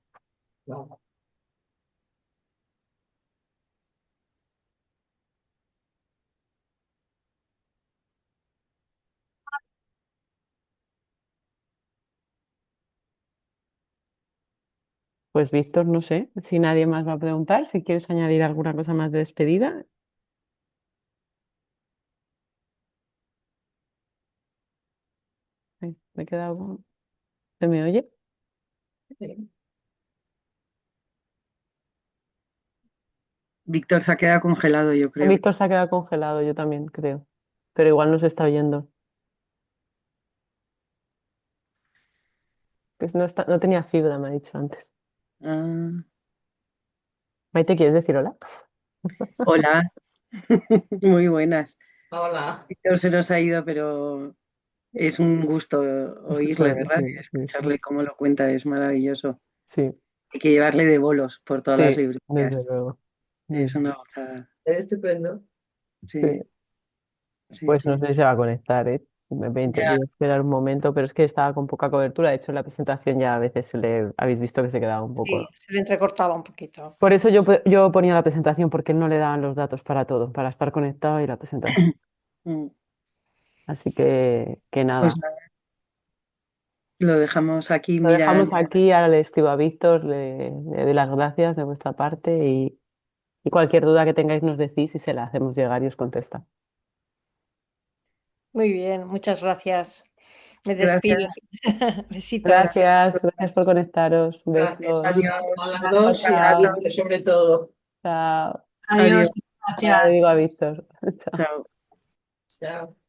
Pues Víctor, no sé si nadie más va a preguntar, si quieres añadir alguna cosa más de despedida. Me he quedado. ¿Se me oye? Sí. Víctor se ha quedado congelado, yo creo. Víctor se ha quedado congelado, yo también creo. Pero igual no se está oyendo. Pues no tenía fibra, me ha dicho antes. Ah, Maite, ¿quieres decir hola? hola, muy buenas. Hola. Víctor se nos ha ido, pero es un gusto oírle, ¿verdad? Sí, sí, Escucharle cómo lo cuenta, es maravilloso. sí, Hay que llevarle de bolos por todas las sí, desde librerías. luego. Es una gozada. Es estupendo. Sí, Sí. sí, Pues no sí. sé si se va a conectar, ¿eh? Ya, Voy a esperar un momento, pero es que estaba con poca cobertura. De hecho, en la presentación ya a veces habéis visto que se quedaba un Sí, poco. se le entrecortaba un poquito. Por eso yo ponía la presentación, porque no le daban los datos para todo, para estar conectado y la presentación. mm, Así que pues nada. nada, lo dejamos aquí. Lo Mira, dejamos aquí, ahora le escribo a Víctor, le doy las gracias de vuestra parte y cualquier duda que tengáis nos decís y se la hacemos llegar y os contesta. Muy bien, muchas gracias. Me gracias. despido. Besitos. Gracias por conectaros. Gracias Besos. Adiós. a las Chao, dos y a chao. Carlos, sobre todo. Chao. Adiós. Adiós. Ahora le Gracias. digo a Víctor. Chao. Chao. Chao.